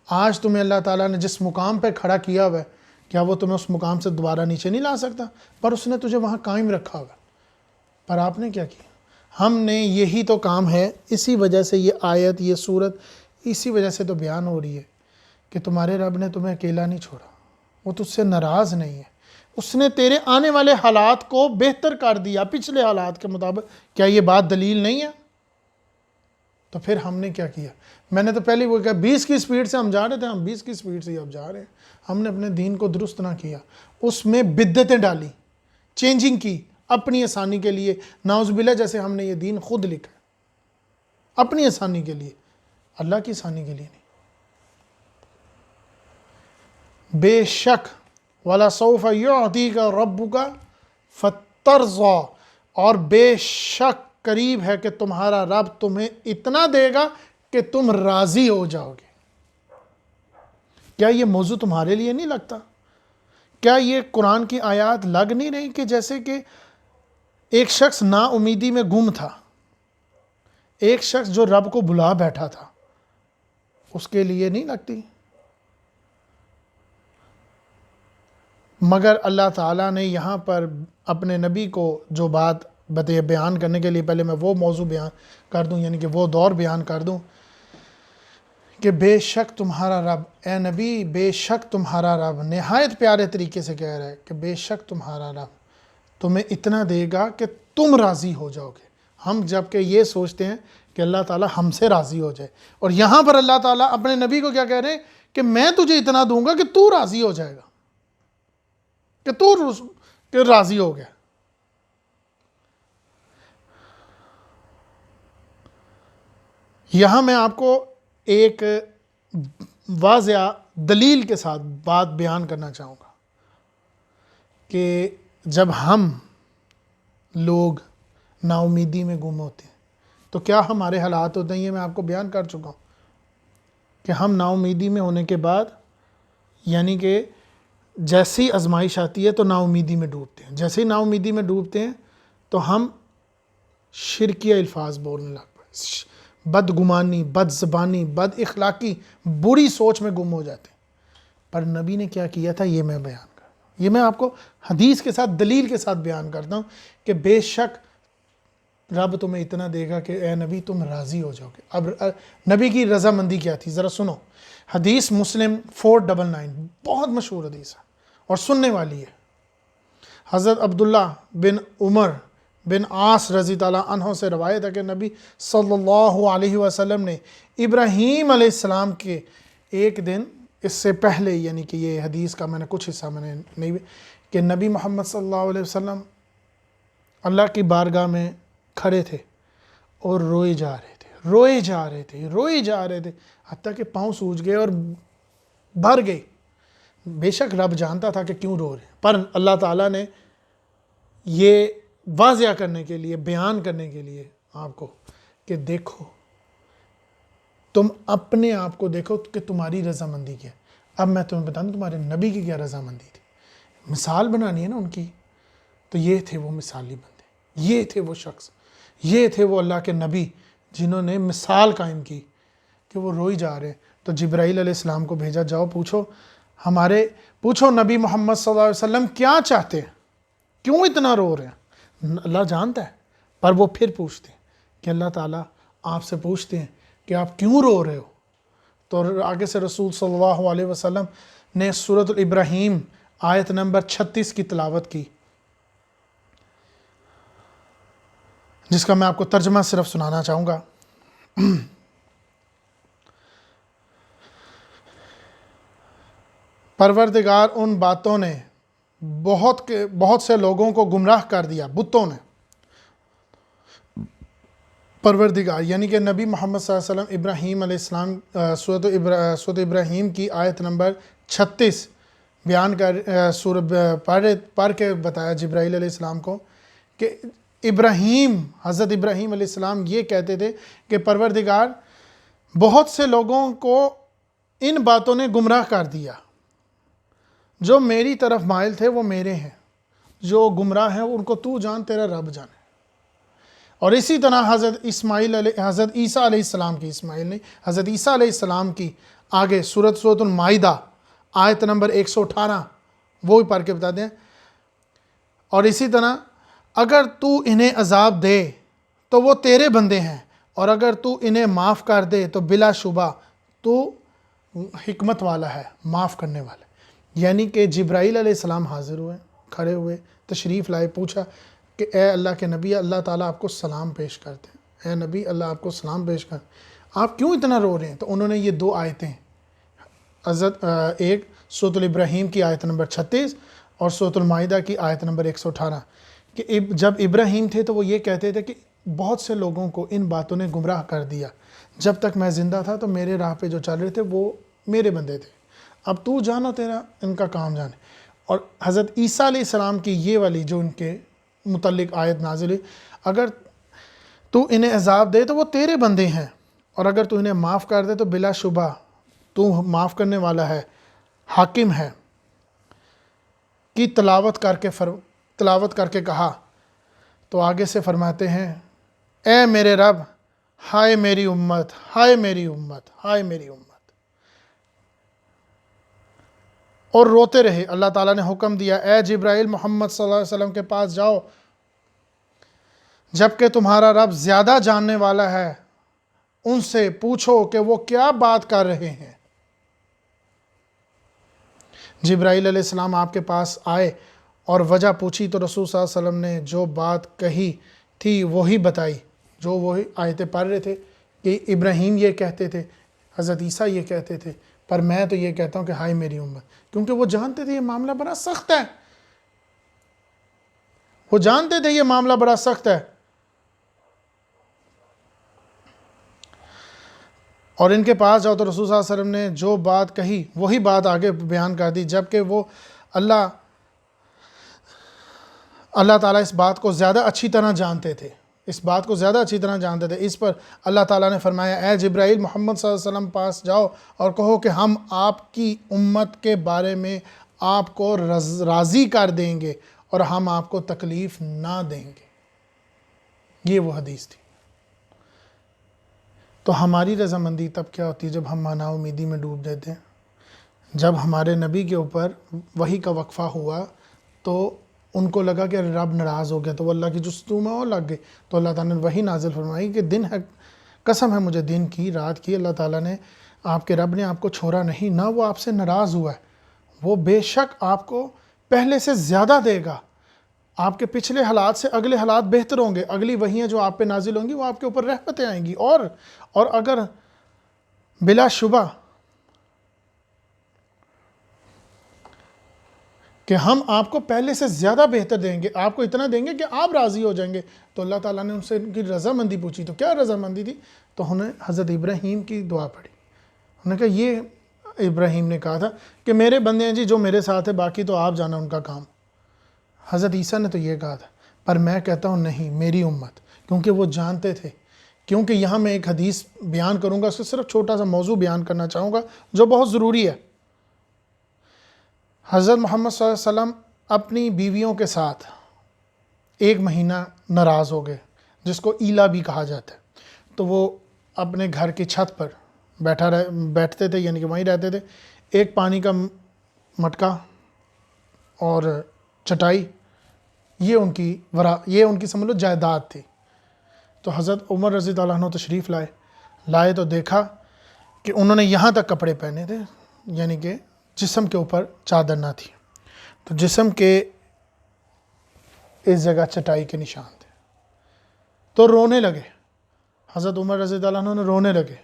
آج تمہیں اللہ تعالیٰ نے جس مقام پہ کھڑا کیا ہوا ہے، کیا وہ تمہیں اس مقام سے دوبارہ نیچے نہیں لا سکتا؟ پر اس نے تجھے وہاں قائم رکھا ہوا ہے، پر آپ نے کیا کیا؟ ہم نے یہی تو کام ہے، اسی وجہ سے یہ آیت، یہ صورت اسی وجہ سے تو بیان ہو رہی ہے کہ تمہارے رب نے تمہیں اکیلا نہیں چھوڑا، وہ تجھ سے ناراض نہیں ہے، اس نے تیرے آنے والے حالات کو بہتر کر دیا پچھلے حالات کے مطابق۔ کیا یہ بات دلیل نہیں ہے؟ تو پھر ہم نے کیا کیا؟ میں نے تو پہلے وہ کہا 20 کی سپیڈ سے ہم جا رہے تھے، ہم 20 کی سپیڈ سے ہی اب جا رہے ہیں۔ ہم نے اپنے دین کو درست نہ کیا، اس میں بدعتیں ڈالی، چینجنگ کی اپنی آسانی کے لیے، نعوذ باللہ، جیسے ہم نے یہ دین خود لکھا ہے اپنی آسانی کے لیے، اللہ کی آسانی کے لیے نہیں۔ بے شک وَلَسَوْفَ يُعْطِيكَ رَبُّكَ فَتَرْضَىٰ، اور بے شک قریب ہے کہ تمہارا رب تمہیں اتنا دے گا کہ تم راضی ہو جاؤ گے۔ کیا یہ موضوع تمہارے لیے نہیں لگتا؟ کیا یہ قرآن کی آیات لگ نہیں رہی کہ جیسے کہ ایک شخص نا امیدی میں گم تھا، ایک شخص جو رب کو بلا بیٹھا تھا، اس کے لیے نہیں لگتی؟ مگر اللہ تعالیٰ نے یہاں پر اپنے نبی کو جو بات بیان کرنے کے لیے، پہلے میں وہ موضوع بیان کر دوں، یعنی کہ وہ دور بیان کر دوں کہ بے شک تمہارا رب، اے نبی بے شک تمہارا رب، نہایت پیارے طریقے سے کہہ رہا ہے کہ بے شک تمہارا رب تمہیں اتنا دے گا کہ تم راضی ہو جاؤ گے۔ ہم جب کہ یہ سوچتے ہیں کہ اللہ تعالیٰ ہم سے راضی ہو جائے، اور یہاں پر اللہ تعالیٰ اپنے نبی کو کیا کہہ رہے ہیں کہ میں تجھے اتنا دوں گا کہ تو راضی ہو جائے گا، کہ تو راضی ہو گیا۔ یہاں میں آپ کو ایک واضح دلیل کے ساتھ بات بیان کرنا چاہوں گا کہ جب ہم لوگ نا امیدی میں گم ہوتے ہیں تو کیا ہمارے حالات ہوتے ہیں، یہ میں آپ کو بیان کر چکا ہوں کہ ہم نا امیدی میں ہونے کے بعد، یعنی کہ جیسی آزمائش آتی ہے تو نا امیدی میں ڈوبتے ہیں، جیسے ہی نا امیدی میں ڈوبتے ہیں تو ہم شرکیہ الفاظ بولنے لگ پڑے، بدگمانی، بد زبانی، بد اخلاقی، بری سوچ میں گم ہو جاتے ہیں۔ پر نبی نے کیا کیا تھا، یہ میں بیان کرتا ہوں، یہ میں آپ کو حدیث کے ساتھ، دلیل کے ساتھ بیان کرتا ہوں کہ بے شک رب تمہیں اتنا دے گا کہ اے نبی تم راضی ہو جاؤ گے۔ اب نبی کی رضامندی کیا تھی، ذرا سنو۔ حدیث مسلم 499، بہت مشہور حدیث ہے اور سننے والی ہے۔ حضرت عبداللہ بن عمر بن عاص رضی اللہ عنہ سے روایت ہے کہ نبی صلی اللہ علیہ وسلم نے ابراہیم علیہ السلام کے ایک دن، اس سے پہلے، یعنی کہ یہ حدیث کا میں نے کچھ حصہ میں نے نہیں، کہ نبی محمد صلی اللہ علیہ وسلم اللہ کی بارگاہ میں کھڑے تھے اور روئے جا رہے تھے، روئے جا رہے تھے، روئے جا رہے تھے، حتیٰ کہ پاؤں سوج گئے اور بھر گئے۔ بے شک رب جانتا تھا کہ کیوں رو رہے ہیں، پر اللہ تعالیٰ نے یہ واضح کرنے کے لیے، بیان کرنے کے لیے آپ کو کہ دیکھو، تم اپنے آپ کو دیکھو کہ تمہاری رضامندی کیا ہے۔ اب میں تمہیں بتا دوں تمہارے نبی کی کیا رضامندی تھی، مثال بنانی ہے نا ان کی، تو یہ تھے وہ مثالی بندے، یہ تھے وہ شخص، یہ تھے وہ اللہ کے نبی جنہوں نے مثال قائم کی کہ وہ روئی جا رہے ہیں۔ تو جبرائیل علیہ السلام کو بھیجا، جاؤ پوچھو نبی محمد صلی اللہ علیہ وسلم کیا چاہتے ہیں، کیوں اتنا رو رہے ہیں۔ اللہ جانتا ہے، پر وہ پھر پوچھتے ہیں کہ اللہ تعالیٰ آپ سے پوچھتے ہیں کہ آپ کیوں رو رہے ہو۔ تو آگے سے رسول صلی اللہ علیہ وسلم نے سورۃ الابراہیم آیت نمبر 36 کی تلاوت کی، جس کا میں آپ کو ترجمہ صرف سنانا چاہوں گا۔ پروردگار ان باتوں نے بہت سے لوگوں کو گمراہ کر دیا، بتوں نے۔ پروردگار یعنی کہ نبی محمد صلی اللہ علیہ وسلم ابراہیم علیہ السلام، سورۃ ابراہیم کی آیت نمبر 36 بیان کر پڑھ کے بتایا جبرائیل علیہ السلام کو کہ حضرت ابراہیم علیہ السلام یہ کہتے تھے کہ پروردگار بہت سے لوگوں کو ان باتوں نے گمراہ کر دیا، جو میری طرف مائل تھے وہ میرے ہیں، جو گمراہ ہیں ان کو تو جان، تیرا رب جانے۔ اور اسی طرح حضرت عیسیٰ علیہ السلام کی، حضرت عیسیٰ علیہ السلام کی آگے سورۃ المائدہ آیت نمبر 118 وہ بھی پڑھ کے بتا دیں۔ اور اسی طرح اگر تو انہیں عذاب دے تو وہ تیرے بندے ہیں، اور اگر تو انہیں معاف کر دے تو بلا شبہ تو حکمت والا ہے، معاف کرنے والا ہے۔ یعنی کہ جبرائیل علیہ السلام حاضر ہوئے، کھڑے ہوئے، تشریف لائے، پوچھا کہ اے اللہ کے نبی، اللہ تعالیٰ آپ کو سلام پیش کرتے ہیں، اے نبی اللہ آپ کو سلام پیش کرتے ہیں، آپ کیوں اتنا رو رہے ہیں؟ تو انہوں نے یہ دو آیتیں، ایک سورۃ الابراہیم کی آیت نمبر 36 اور سورۃ المائدہ کی آیت نمبر 118، کہ جب ابراہیم تھے تو وہ یہ کہتے تھے کہ بہت سے لوگوں کو ان باتوں نے گمراہ کر دیا، جب تک میں زندہ تھا تو میرے راہ پہ جو چل رہے تھے وہ میرے بندے تھے، اب تو جانو، تیرا ان کا کام جانے۔ اور حضرت عیسیٰ علیہ السلام کی یہ والی جو ان کے متعلق آیت نازل ہوئی، اگر تو انہیں عذاب دے تو وہ تیرے بندے ہیں، اور اگر تو انہیں معاف کر دے تو بلا شبہ تو معاف کرنے والا ہے، حاکم ہے، کی تلاوت کر کے کہا۔ تو آگے سے فرماتے ہیں، اے میرے رب، ہائے میری امت، ہائے میری امت، ہائے میری امت، اور روتے رہے۔ اللہ تعالیٰ نے حکم دیا، اے جبرائیل محمد صلی اللہ علیہ وسلم کے پاس جاؤ، جبکہ تمہارا رب زیادہ جاننے والا ہے، ان سے پوچھو کہ وہ کیا بات کر رہے ہیں۔ جبرائیل علیہ السلام آپ کے پاس آئے اور وجہ پوچھی تو رسول صلی اللہ علیہ وسلم نے جو بات کہی تھی وہی بتائی، جو وہی آیتیں پڑھ رہے تھے کہ ابراہیم یہ کہتے تھے، حضرت عیسیٰ یہ کہتے تھے، پر میں تو یہ کہتا ہوں کہ ہائے میری امت، کیونکہ وہ جانتے تھے یہ معاملہ بڑا سخت ہے، وہ جانتے تھے یہ معاملہ بڑا سخت ہے۔ اور ان کے پاس جاؤ تو رسول صلی اللہ علیہ وسلم نے جو بات کہی وہی بات آگے بیان کر دی، جبکہ وہ اللہ تعالیٰ اس بات کو زیادہ اچھی طرح جانتے تھے، اس پر اللہ تعالیٰ نے فرمایا، اے جبرائیل محمد صلی اللہ علیہ وسلم پاس جاؤ اور کہو کہ ہم آپ کی امت کے بارے میں آپ کو راضی کر دیں گے اور ہم آپ کو تکلیف نہ دیں گے۔ یہ وہ حدیث تھی۔ تو ہماری رضامندی تب کیا ہوتی ہے؟ جب ہم نا امیدی میں ڈوب جاتے ہیں۔ جب ہمارے نبی کے اوپر وحی کا وقفہ ہوا تو ان کو لگا کہ رب ناراض ہو گیا، تو وہ اللہ کی جستجو میں اور لگ گئے، تو اللہ تعالیٰ نے وحی نازل فرمائی کہ دن ہے، قسم ہے مجھے دن کی، رات کی، اللہ تعالیٰ نے، آپ کے رب نے آپ کو چھوڑا نہیں، نہ وہ آپ سے ناراض ہوا ہے، وہ بے شک آپ کو پہلے سے زیادہ دے گا، آپ کے پچھلے حالات سے اگلے حالات بہتر ہوں گے، اگلی وحیاں جو آپ پہ نازل ہوں گی وہ آپ کے اوپر رحمتیں آئیں گی، اور اگر بلا شبہ کہ ہم آپ کو پہلے سے زیادہ بہتر دیں گے، آپ کو اتنا دیں گے کہ آپ راضی ہو جائیں گے۔ تو اللہ تعالیٰ نے ان سے ان کی رضامندی پوچھی، تو کیا رضامندی تھی؟ تو انہوں نے حضرت ابراہیم کی دعا پڑھی، انہوں نے کہا یہ ابراہیم نے کہا تھا کہ میرے بندے ہیں جی جو میرے ساتھ ہے، باقی تو آپ جانا ان کا کام۔ حضرت عیسیٰ نے تو یہ کہا تھا، پر میں کہتا ہوں نہیں، میری امت، کیونکہ وہ جانتے تھے۔ کیونکہ یہاں میں ایک حدیث بیان کروں گا، اس سے صرف چھوٹا سا موضوع بیان کرنا چاہوں گا جو بہت ضروری ہے۔ حضرت محمد صلی اللہ علیہ وسلم اپنی بیویوں کے ساتھ 1 مہینہ ناراض ہو گئے، جس کو ایلا بھی کہا جاتا ہے۔ تو وہ اپنے گھر کی چھت پر بیٹھتے تھے، یعنی کہ وہیں رہتے تھے۔ ایک پانی کا مٹکا اور چٹائی، یہ ان کی سمجھ لو جائیداد تھی۔ تو حضرت عمر رضی اللہ عنہ تشریف لائے تو دیکھا کہ انہوں نے یہاں تک کپڑے پہنے تھے، یعنی کہ جسم کے اوپر چادر نہ تھی، تو جسم کے اس جگہ چٹائی کے نشان تھے۔ تو رونے لگے، حضرت عمر رضی اللہ عنہ نے رونے لگے۔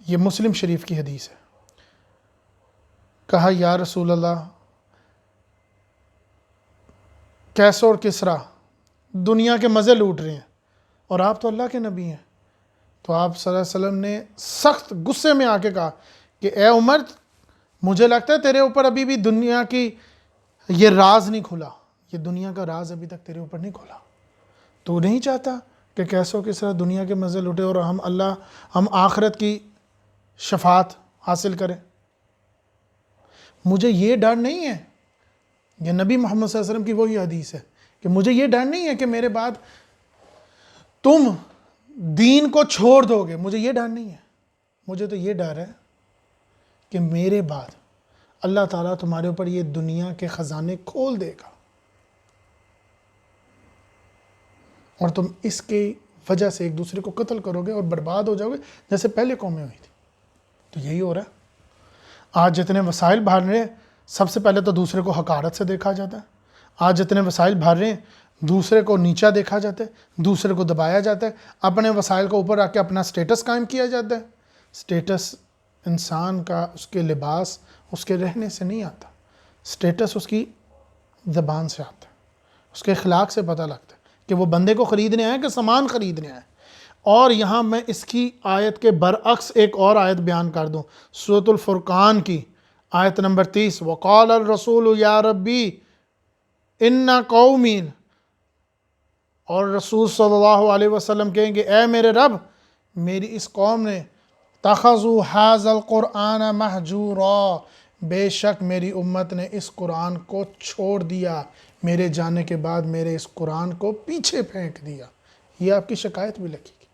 یہ مسلم شریف کی حدیث ہے۔ کہا یا رسول اللہ، کیسر اور کسرا دنیا کے مزے لوٹ رہے ہیں اور آپ تو اللہ کے نبی ہیں۔ تو آپ صلی اللہ علیہ وسلم نے سخت غصے میں آ کے کہا کہ اے عمر، مجھے لگتا ہے تیرے اوپر ابھی بھی دنیا کی یہ راز نہیں کھلا، یہ دنیا کا راز ابھی تک تیرے اوپر نہیں کھلا۔ تو نہیں چاہتا کہ کیسے و کس طرح دنیا کے مزے لوٹے اور ہم آخرت کی شفاعت حاصل کریں؟ مجھے یہ ڈر نہیں ہے، یہ نبی محمد صلی اللہ علیہ وسلم کی وہی حدیث ہے کہ مجھے یہ ڈر نہیں ہے کہ میرے بعد تم دین کو چھوڑ دو گے، مجھے یہ ڈر نہیں ہے۔ مجھے تو یہ ڈر ہے کہ میرے بعد اللہ تعالیٰ تمہارے اوپر یہ دنیا کے خزانے کھول دے گا اور تم اس کی وجہ سے ایک دوسرے کو قتل کرو گے اور برباد ہو جاؤ گے، جیسے پہلے قومیں ہوئی تھی۔ تو یہی ہو رہا ہے۔ آج جتنے وسائل بھر رہے ہیں، سب سے پہلے تو دوسرے کو حقارت سے دیکھا جاتا ہے۔ آج جتنے وسائل بھر رہے ہیں، دوسرے کو نیچا دیکھا جاتا ہے، دوسرے کو دبایا جاتا ہے، اپنے وسائل کو اوپر آ کے اپنا سٹیٹس قائم کیا جاتا ہے۔ سٹیٹس انسان کا اس کے لباس، اس کے رہنے سے نہیں آتا، سٹیٹس اس کی زبان سے آتا ہے، اس کے اخلاق سے پتہ لگتا ہے کہ وہ بندے کو خریدنے آئے کہ سامان خریدنے آئے۔ اور یہاں میں اس کی آیت کے برعکس ایک اور آیت بیان کر دوں، سورۃ الفرقان کی آیت نمبر 30، وقال الرسول یا ربی ان قومی، اور رسول صلی اللہ علیہ وسلم کہیں گے اے میرے رب، میری اس قوم نے تخذوا ھذا القرآن مہجورا، بے شک میری امت نے اس قرآن کو چھوڑ دیا، میرے جانے کے بعد میرے اس قرآن کو پیچھے پھینک دیا۔ یہ آپ کی شکایت بھی لگے گی،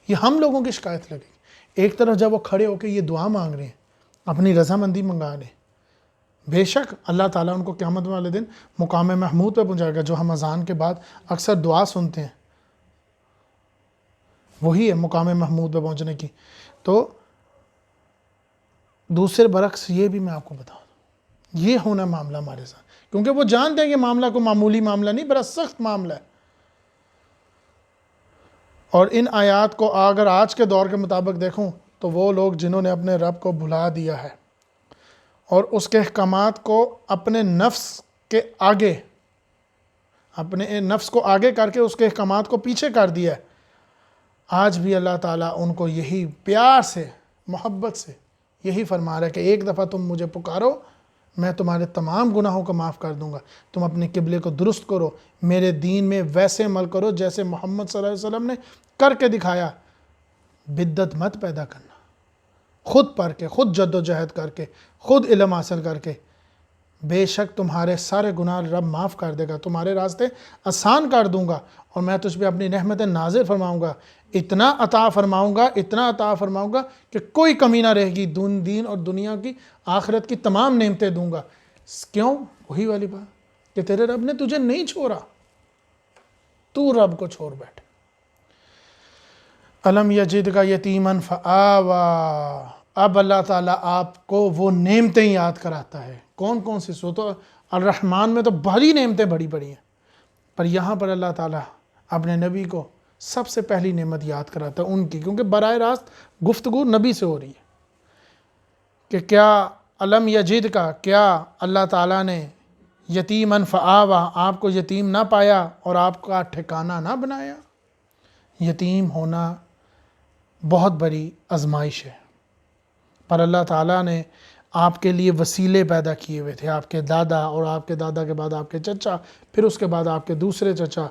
یہ ہم لوگوں کی شکایت لگے گی۔ ایک طرف جب وہ کھڑے ہو کے یہ دعا مانگ رہے ہیں، اپنی رضامندی منگا رہے ہیں، بے شک اللہ تعالیٰ ان کو قیامت والے دن مقام محمود پہ پہنچائے گا۔ جو ہم اذان کے بعد اکثر دعا سنتے ہیں، وہی ہے مقام محمود پہ پہنچنے کی۔ تو دوسرے برعکس یہ بھی میں آپ کو بتا دوں، یہ ہونا معاملہ ہمارے ساتھ، کیونکہ وہ جانتے ہیں کہ معاملہ کوئی معمولی معاملہ نہیں، بڑا سخت معاملہ ہے۔ اور ان آیات کو اگر آج کے دور کے مطابق دیکھوں تو وہ لوگ جنہوں نے اپنے رب کو بھلا دیا ہے اور اس کے احکامات کو اپنے نفس کے آگے، اپنے نفس کو آگے کر کے اس کے احکامات کو پیچھے کر دیا ہے، آج بھی اللہ تعالیٰ ان کو یہی پیار سے، محبت سے یہی فرما رہا ہے کہ ایک دفعہ تم مجھے پکارو، میں تمہارے تمام گناہوں کو معاف کر دوں گا۔ تم اپنے قبلے کو درست کرو، میرے دین میں ویسے عمل کرو جیسے محمد صلی اللہ علیہ وسلم نے کر کے دکھایا۔ بدعت مت پیدا کرنا، خود پڑھ کے، خود جد و جہد کر کے، خود علم حاصل کر کے، بے شک تمہارے سارے گناہ رب معاف کر دے گا، تمہارے راستے آسان کر دوں گا، اور میں تجھ پہ اپنی رحمتیں نازل فرماؤں گا، اتنا عطا فرماؤں گا، اتنا عطا فرماؤں گا کہ کوئی کمی نہ رہے گی، دین اور دنیا کی، آخرت کی تمام نعمتیں دوں گا۔ کیوں؟ وہی والی بات کہ تیرے رب نے تجھے نہیں چھوڑا، تو رب کو چھوڑ بیٹھے۔ الم یجدک یتیما فآویٰ، اب اللہ تعالیٰ آپ کو وہ نعمتیں یاد کراتا ہے۔ کون کون سی؟ سورۃ الرحمن میں تو بڑی نعمتیں بڑی بڑی ہیں، پر یہاں پر اللہ تعالیٰ اپنے نبی کو سب سے پہلی نعمت یاد کراتا ہے ان کی، کیونکہ براہ راست گفتگو نبی سے ہو رہی ہے کہ کیا الم یجدک، کیا اللہ تعالیٰ نے یتیما فآویٰ، آپ کو یتیم نہ پایا اور آپ کا ٹھکانہ نہ بنایا؟ یتیم ہونا بہت بڑی آزمائش ہے، پر اللہ تعالیٰ نے آپ کے لیے وسیلے پیدا کیے ہوئے تھے، آپ کے دادا اور آپ کے دادا کے بعد آپ کے چچا، پھر اس کے بعد آپ کے دوسرے چچا.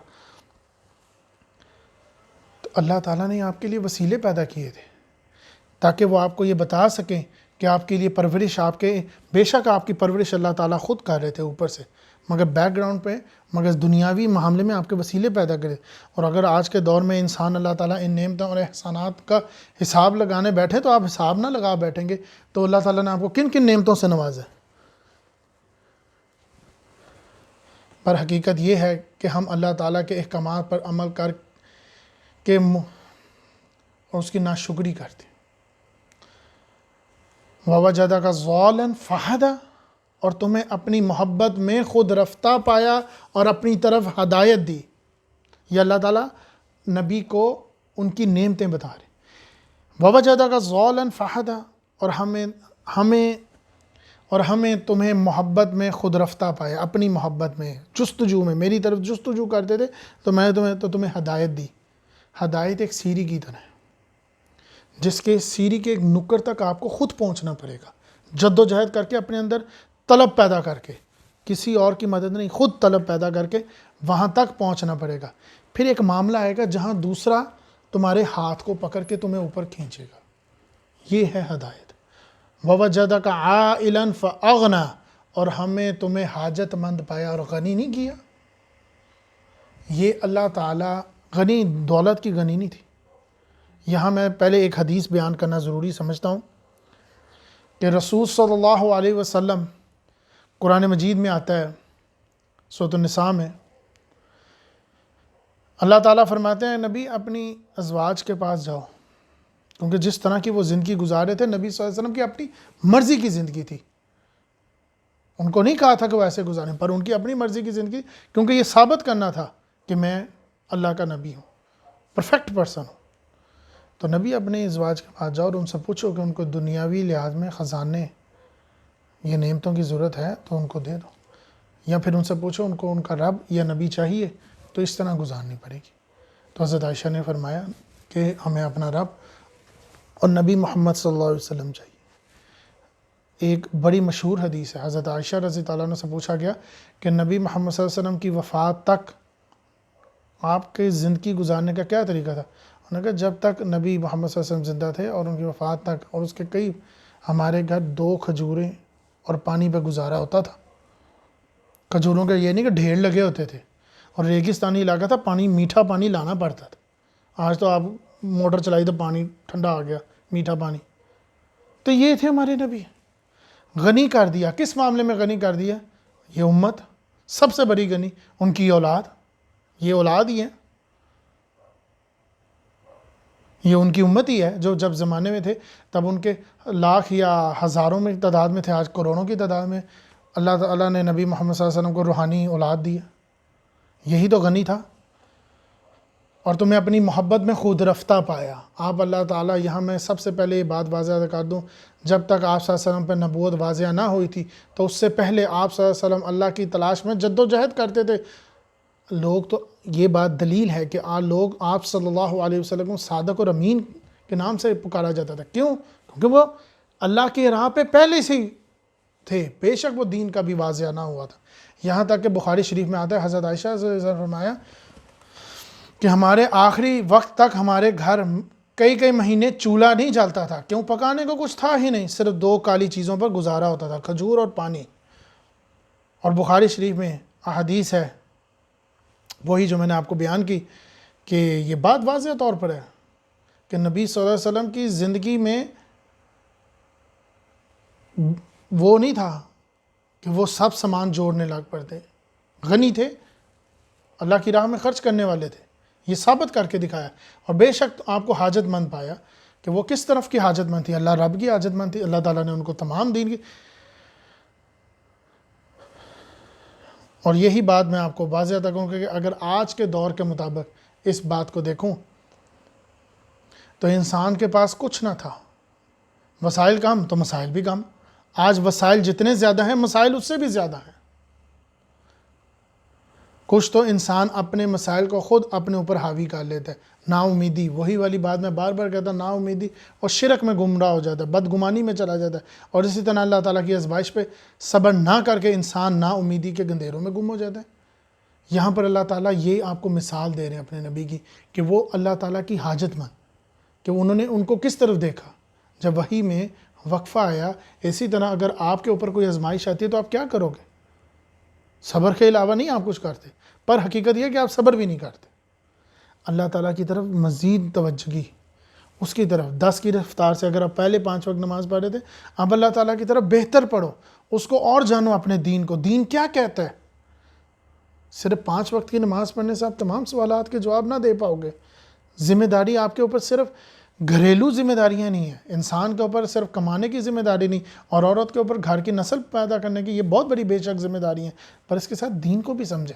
تو اللہ تعالیٰ نے آپ کے لیے وسیلے پیدا کیے تھے تاکہ وہ آپ کو یہ بتا سکیں کہ آپ کے لیے پرورش، آپ کے بے شک آپ کی پرورش اللہ تعالیٰ خود کر رہے تھے اوپر سے، مگر بیک گراؤنڈ پہ، مگر دنیاوی معاملے میں آپ کے وسیلے پیدا کرے. اور اگر آج کے دور میں انسان اللہ تعالیٰ ان نعمتوں اور احسانات کا حساب لگانے بیٹھے تو آپ حساب نہ لگا بیٹھیں گے تو اللہ تعالیٰ نے آپ کو کن کن نعمتوں سے نوازا ہے. پر حقیقت یہ ہے کہ ہم اللہ تعالیٰ کے احکامات پر عمل کر کے اور اس کی ناشکری کرتے ہیں. وَوَجَدَكَ ضَالًا فَهَدَىٰ، اور تمہیں اپنی محبت میں خود رفتہ پایا اور اپنی طرف ہدایت دی. یہ اللہ تعالیٰ نبی کو ان کی نعمتیں بتا رہے. وَوَجَدَكَ ضَالًا فَهَدَىٰ، اور ہمیں تمہیں محبت میں خود رفتہ پایا، اپنی محبت میں، جستجو میں، میری طرف جستجو کرتے تھے تو میں تمہیں ہدایت دی. ہدایت ایک سیڑھی کی طرح ہے جس کے سیڑھی کے ایک نکر تک آپ کو خود پہنچنا پڑے گا، جد و جہد کر کے، اپنے اندر طلب پیدا کر کے، کسی اور کی مدد نہیں، خود طلب پیدا کر کے وہاں تک پہنچنا پڑے گا. پھر ایک معاملہ آئے گا جہاں دوسرا تمہارے ہاتھ کو پکڑ کے تمہیں اوپر کھینچے گا. یہ ہے ہدایت. وَوَجَدَكَ عَائِلًا فَأَغْنَىٰ، اور ہمیں تمہیں حاجت مند پایا اور غنی نہیں کیا. یہ اللہ تعالیٰ غنی، دولت کی غنی نہیں تھی. یہاں میں پہلے ایک حدیث بیان کرنا ضروری سمجھتا ہوں کہ رسول صلی اللہ علیہ وسلم، قرآن مجید میں آتا ہے سورۃ النساء میں، اللہ تعالیٰ فرماتے ہیں نبی اپنی ازواج کے پاس جاؤ، کیونکہ جس طرح کی وہ زندگی گزارے تھے نبی صلی اللہ علیہ وسلم کی اپنی مرضی کی زندگی تھی. ان کو نہیں کہا تھا کہ وہ ایسے گزاریں، پر ان کی اپنی مرضی کی زندگی، کیونکہ یہ ثابت کرنا تھا کہ میں اللہ کا نبی ہوں، پرفیکٹ پرسن ہوں. تو نبی اپنے ازواج کے پاس جاؤ اور ان سے پوچھو کہ ان کو دنیاوی لحاظ میں خزانے، یہ نعمتوں کی ضرورت ہے تو ان کو دے دو، یا پھر ان سے پوچھو ان کو ان کا رب یا نبی چاہیے تو اس طرح گزارنی پڑے گی. تو حضرت عائشہ نے فرمایا کہ ہمیں اپنا رب اور نبی محمد صلی اللہ علیہ وسلم چاہیے. ایک بڑی مشہور حدیث ہے، حضرت عائشہ رضی اللہ عنہ سے پوچھا گیا کہ نبی محمد صلی اللہ علیہ وسلم کی وفات تک آپ کے زندگی گزارنے کا کیا طریقہ تھا؟ انہوں نے کہا جب تک نبی محمد صلی اللہ علیہ وسلم زندہ تھے اور ان کی وفات تک، اور اس کے قریب ہمارے گھر 2 کھجوریں اور پانی پہ گزارا ہوتا تھا. کھجوروں کے یہ نہیں کہ ڈھیر لگے ہوتے تھے، اور ریگستانی علاقہ تھا، پانی میٹھا پانی لانا پڑتا تھا. آج تو آپ موٹر چلائی تو پانی ٹھنڈا آ گیا، میٹھا پانی. تو یہ تھے ہمارے نبی. غنی کر دیا. کس معاملے میں غنی کر دیا؟ یہ امت سب سے بڑی غنی، ان کی اولاد، یہ اولاد ہی ہے، یہ ان کی امت ہی ہے. جو جب زمانے میں تھے تب ان کے لاکھ یا ہزاروں میں تعداد میں تھے، آج کروڑوں کی تعداد میں. اللہ تعالیٰ نے نبی محمد صلی اللہ علیہ وسلم کو روحانی اولاد دی. یہی تو غنی تھا. اور تمہیں اپنی محبت میں خود رفتہ پایا. آپ اللہ تعالیٰ، یہاں میں سب سے پہلے یہ بات واضح کر دوں، جب تک آپ صلی اللہ علیہ وسلم پہ نبوت واضح نہ ہوئی تھی تو اس سے پہلے آپ صلی اللہ علیہ وسلم اللہ کی تلاش میں جد و جہد کرتے تھے. لوگ تو یہ بات دلیل ہے کہ لوگ آپ صلی اللہ علیہ وسلم کو صادق اور امین کے نام سے پکارا جاتا تھا. کیوں؟ کیونکہ وہ اللہ کی راہ پہ پہلے سے تھے، بے شک وہ دین کا بھی واضح نہ ہوا تھا. یہاں تک کہ بخاری شریف میں آتا ہے، حضرت عائشہ سے فرمایا کہ ہمارے آخری وقت تک ہمارے گھر کئی مہینے چولہا نہیں جلتا تھا. کیوں؟ پکانے کو کچھ تھا ہی نہیں، صرف 2 کالی چیزوں پر گزارا ہوتا تھا، کھجور اور پانی. اور بخاری شریف میں احادیث ہے وہی جو میں نے آپ کو بیان کی کہ یہ بات واضح طور پر ہے کہ نبی صلی اللہ علیہ وسلم کی زندگی میں وہ نہیں تھا کہ وہ سب سامان جوڑنے لگ پڑتے. غنی تھے، اللہ کی راہ میں خرچ کرنے والے تھے. یہ ثابت کر کے دکھایا. اور بے شک آپ کو حاجت مند پایا کہ وہ کس طرف کی حاجت مند تھی؟ اللہ رب کی حاجت مند تھی. اللہ تعالیٰ نے ان کو تمام دین کی. اور یہی بات میں آپ کو واضح تک کہوں کہ اگر آج کے دور کے مطابق اس بات کو دیکھوں تو انسان کے پاس کچھ نہ تھا، وسائل کم تو مسائل بھی کم. آج وسائل جتنے زیادہ ہیں مسائل اس سے بھی زیادہ ہیں. کچھ تو انسان اپنے مسائل کو خود اپنے اوپر حاوی کر لیتا ہے، نا امیدی، وہی والی بات میں بار بار کہتا ہوں، نا امیدی اور شرک میں گمراہ ہو جاتا ہے، بدگمانی میں چلا جاتا ہے، اور اسی طرح اللہ تعالیٰ کی آزمائش پہ صبر نہ کر کے انسان نا امیدی کے گندھیروں میں گم ہو جاتا ہے۔ یہاں پر اللہ تعالیٰ یہ آپ کو مثال دے رہے ہیں اپنے نبی کی کہ وہ اللہ تعالیٰ کی حاجت مند، کہ انہوں نے ان کو کس طرف دیکھا جب وحی میں وقفہ آیا۔ اسی طرح اگر آپ کے اوپر کوئی آزمائش آتی ہے تو آپ کیا کرو گے؟ صبر کے علاوہ نہیں آپ کچھ کرتے، پر حقیقت یہ ہے کہ آپ صبر بھی نہیں کرتے۔ اللہ تعالیٰ کی طرف مزید توجہی، اس کی طرف 10 کی رفتار سے، اگر آپ پہلے 5 وقت نماز پڑھ رہے تھے، اب اللہ تعالیٰ کی طرف بہتر پڑھو، اس کو اور جانو، اپنے دین کو، دین کیا کہتا ہے۔ صرف 5 وقت کی نماز پڑھنے سے آپ تمام سوالات کے جواب نہ دے پاؤ گے۔ ذمہ داری آپ کے اوپر صرف گھریلو ذمہ داریاں نہیں ہیں، انسان کے اوپر صرف کمانے کی ذمہ داری نہیں، اور عورت کے اوپر گھر کی نسل پیدا کرنے کی، یہ بہت بڑی بے شک ذمہ داری ہیں، پر اس کے ساتھ دین کو بھی سمجھے۔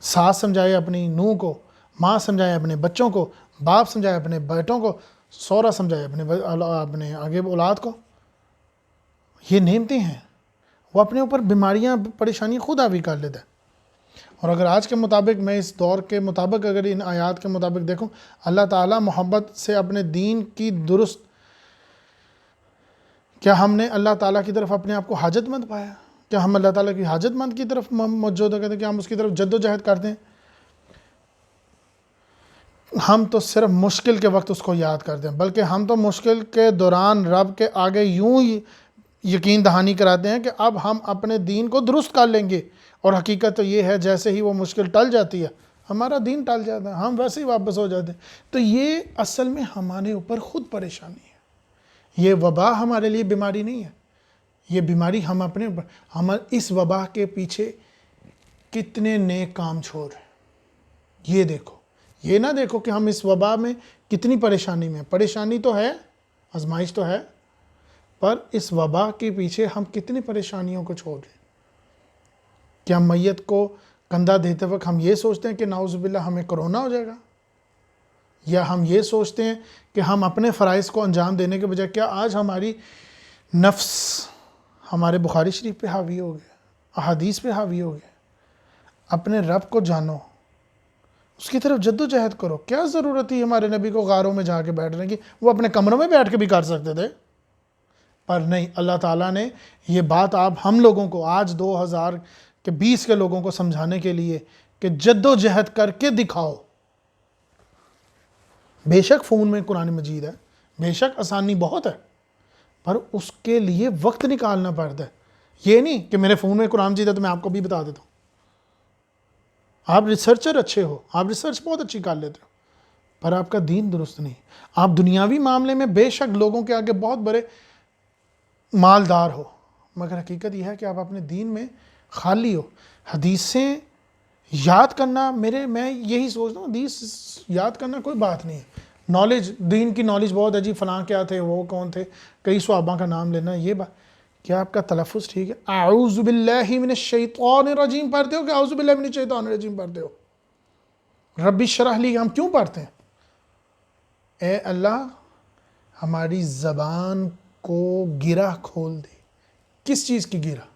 ساس سمجھائے اپنی نوح کو، ماں سمجھائے اپنے بچوں کو، باپ سمجھائے اپنے بیٹوں کو، سوہرا سمجھائے اپنے آگے اولاد کو۔ یہ نعمتیں ہیں، وہ اپنے اوپر بیماریاں، پریشانی خود حاوی کر لیتا ہے۔ اور اگر آج کے مطابق، میں اس دور کے مطابق اگر ان آیات کے مطابق دیکھوں، اللہ تعالیٰ محبت سے اپنے دین کی درست، کیا ہم نے اللہ تعالیٰ کی طرف اپنے آپ کو حاجت مند پایا؟ کیا ہم اللہ تعالیٰ کی حاجت مند کی طرف موجود ہو گئے؟ کیا ہم اس کی طرف جد و جہد کرتے ہیں؟ ہم تو صرف مشکل کے وقت اس کو یاد کرتے ہیں، بلکہ ہم تو مشکل کے دوران رب کے آگے یوں ہی یقین دہانی کراتے ہیں کہ اب ہم اپنے دین کو درست کر لیں گے، اور حقیقت تو یہ ہے جیسے ہی وہ مشکل ٹل جاتی ہے ہمارا دین ٹل جاتا ہے، ہم ویسے ہی واپس ہو جاتے ہیں۔ تو یہ اصل میں ہمارے اوپر خود پریشانی ہے، یہ وبا ہمارے لیے بیماری نہیں ہے، یہ بیماری ہم اپنے اوپر، ہم اس وبا کے پیچھے کتنے نیک کام چھوڑ رہے ہیں۔ یہ دیکھو، یہ نہ دیکھو کہ ہم اس وبا میں کتنی پریشانی میں، پریشانی تو ہے، آزمائش تو ہے، پر اس وبا کے پیچھے ہم کتنی پریشانیوں کو چھوڑ رہے ہیں۔ کہ ہم میت کو کندھا دیتے وقت ہم یہ سوچتے ہیں کہ نعوذ باللہ ہمیں کرونا ہو جائے گا، یا ہم یہ سوچتے ہیں کہ ہم اپنے فرائض کو انجام دینے کے بجائے، کیا آج ہماری نفس ہمارے بخاری شریف پہ حاوی ہو گیا، احادیث پہ حاوی ہو گیا؟ اپنے رب کو جانو، اس کی طرف جد و جہد کرو۔ کیا ضرورت تھی ہمارے نبی کو غاروں میں جا کے بیٹھنے کی؟ وہ اپنے کمروں میں بیٹھ کے بھی کر سکتے تھے، پر نہیں، اللہ تعالیٰ نے یہ بات آپ ہم لوگوں کو آج 2020 کے لوگوں کو سمجھانے کے لیے کہ جد و جہد کر کے دکھاؤ۔ بے شک فون میں قرآن مجید ہے، بے شک آسانی بہت ہے، پر اس کے لیے وقت نکالنا پڑتا ہے۔ یہ نہیں کہ میرے فون میں قرآن مجید ہے تو میں آپ کو بھی بتا دیتا ہوں۔ آپ ریسرچر اچھے ہو، آپ ریسرچ بہت اچھی کر لیتے ہو، پر آپ کا دین درست نہیں۔ آپ دنیاوی معاملے میں بے شک لوگوں کے آگے بہت بڑے مالدار ہو، مگر حقیقت یہ ہے کہ آپ اپنے دین میں خالی ہو۔ حدیثیں یاد کرنا، میں یہی سوچتا ہوں، حدیث یاد کرنا کوئی بات نہیں ہے۔ نالج، دین کی نالج بہت ہے جی، فلاں کیا تھے، وہ کون تھے، کئی صحابہ کا نام لینا، یہ بات، کیا آپ کا تلفظ ٹھیک ہے؟ اعوذ باللہ من الشیطان الرجیم پڑھتے ہو کہ اعوذ باللہ من الشیطان الرجیم پڑھتے ہو؟ رب اشرح لی ہم کیوں پڑھتے ہیں؟ اے اللہ ہماری زبان کو گرہ کھول دے۔ کس چیز کی گرہ؟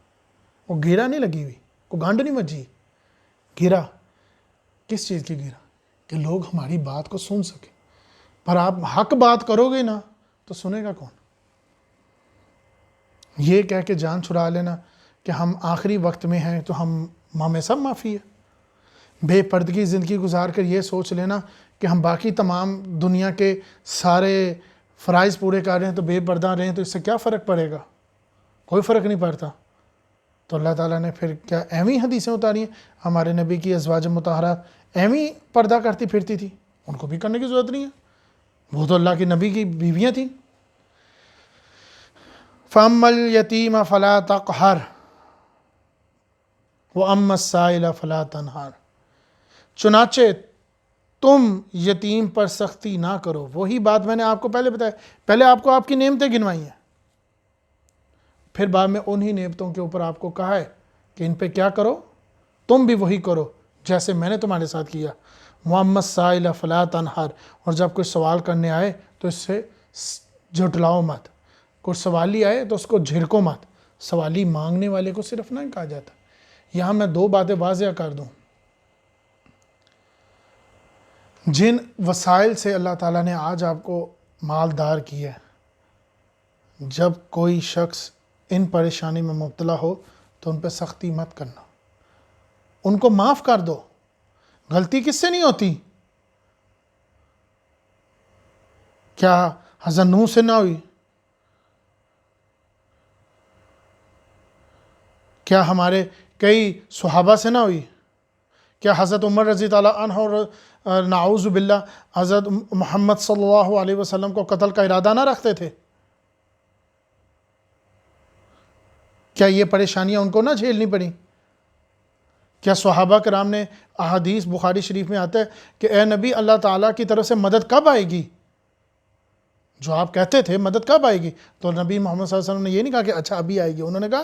وہ گرہ نہیں لگی ہوئی، کوئی گانڈ نہیں بجی، گرہ کس چیز کی گرہ؟ کہ لوگ ہماری بات کو سن سکیں، پر آپ حق بات کرو گے نا تو سنے گا کون؟ یہ کہہ کے جان چھڑا لینا کہ ہم آخری وقت میں ہیں تو ہمیں سب معافی ہے۔ بے پردگی زندگی گزار کر یہ سوچ لینا کہ ہم باقی تمام دنیا کے سارے فرائض پورے کر رہے ہیں تو بے پردہ رہے ہیں، تو اس سے کیا فرق پڑے گا؟ کوئی فرق نہیں پڑتا۔ تو اللہ تعالیٰ نے پھر کیا ایویں حدیثیں اتاری ہیں؟ ہمارے نبی کی ازواج مطہرات ایویں پردہ کرتی پھرتی تھی، ان کو بھی کرنے کی ضرورت نہیں ہے، وہ تو اللہ کے نبی کی بیویاں تھیں۔ فَأَمَّا الْيَتِيمَ فَلَا تَقْهَرْ وَأَمَّا السَّائِلَ فَلَا تَنْهَرْ، چنانچہ تم یتیم پر سختی نہ کرو۔ وہی بات میں نے آپ کو پہلے بتایا، پہلے آپ کو آپ کی نعمتیں گنوائی ہیں، پھر بعد میں انہی نعمتوں کے اوپر آپ کو کہا ہے کہ ان پہ کیا کرو، تم بھی وہی کرو جیسے میں نے تمہارے ساتھ کیا۔ وَأَمَّا السَّائِلَ فَلَا تَنْهَرْ، اور جب کوئی سوال کرنے آئے تو اس سے جھٹلاؤ مت، کوئی سوالی آئے تو اس کو جھڑکو مت۔ سوالی مانگنے والے کو صرف نہ کہا جاتا، یہاں میں دو باتیں واضح کر دوں. جن وسائل سے اللہ تعالیٰ نے آج آپ کو مالدار کیا ہے، جب کوئی شخص ان پریشانی میں مبتلا ہو تو ان پہ سختی مت کرنا، ان کو معاف کر دو. غلطی کس سے نہیں ہوتی؟ کیا حضرت نوح سے نہ ہوئی؟ کیا ہمارے کئی صحابہ سے نہ ہوئی؟ کیا حضرت عمر رضی تعالیٰ عنہ اور نعوذ باللہ حضرت محمد صلی اللہ علیہ وسلم کو قتل کا ارادہ نہ رکھتے تھے؟ کیا یہ پریشانیاں ان کو نہ جھیلنی پڑیں؟ کیا صحابہ کرام نے، احادیث بخاری شریف میں آتا ہے کہ اے نبی اللہ تعالیٰ کی طرف سے مدد کب آئے گی؟ جو آپ کہتے تھے مدد کب آئے گی، تو نبی محمد صلی اللہ علیہ وسلم نے یہ نہیں کہا کہ اچھا ابھی آئے گی. انہوں نے کہا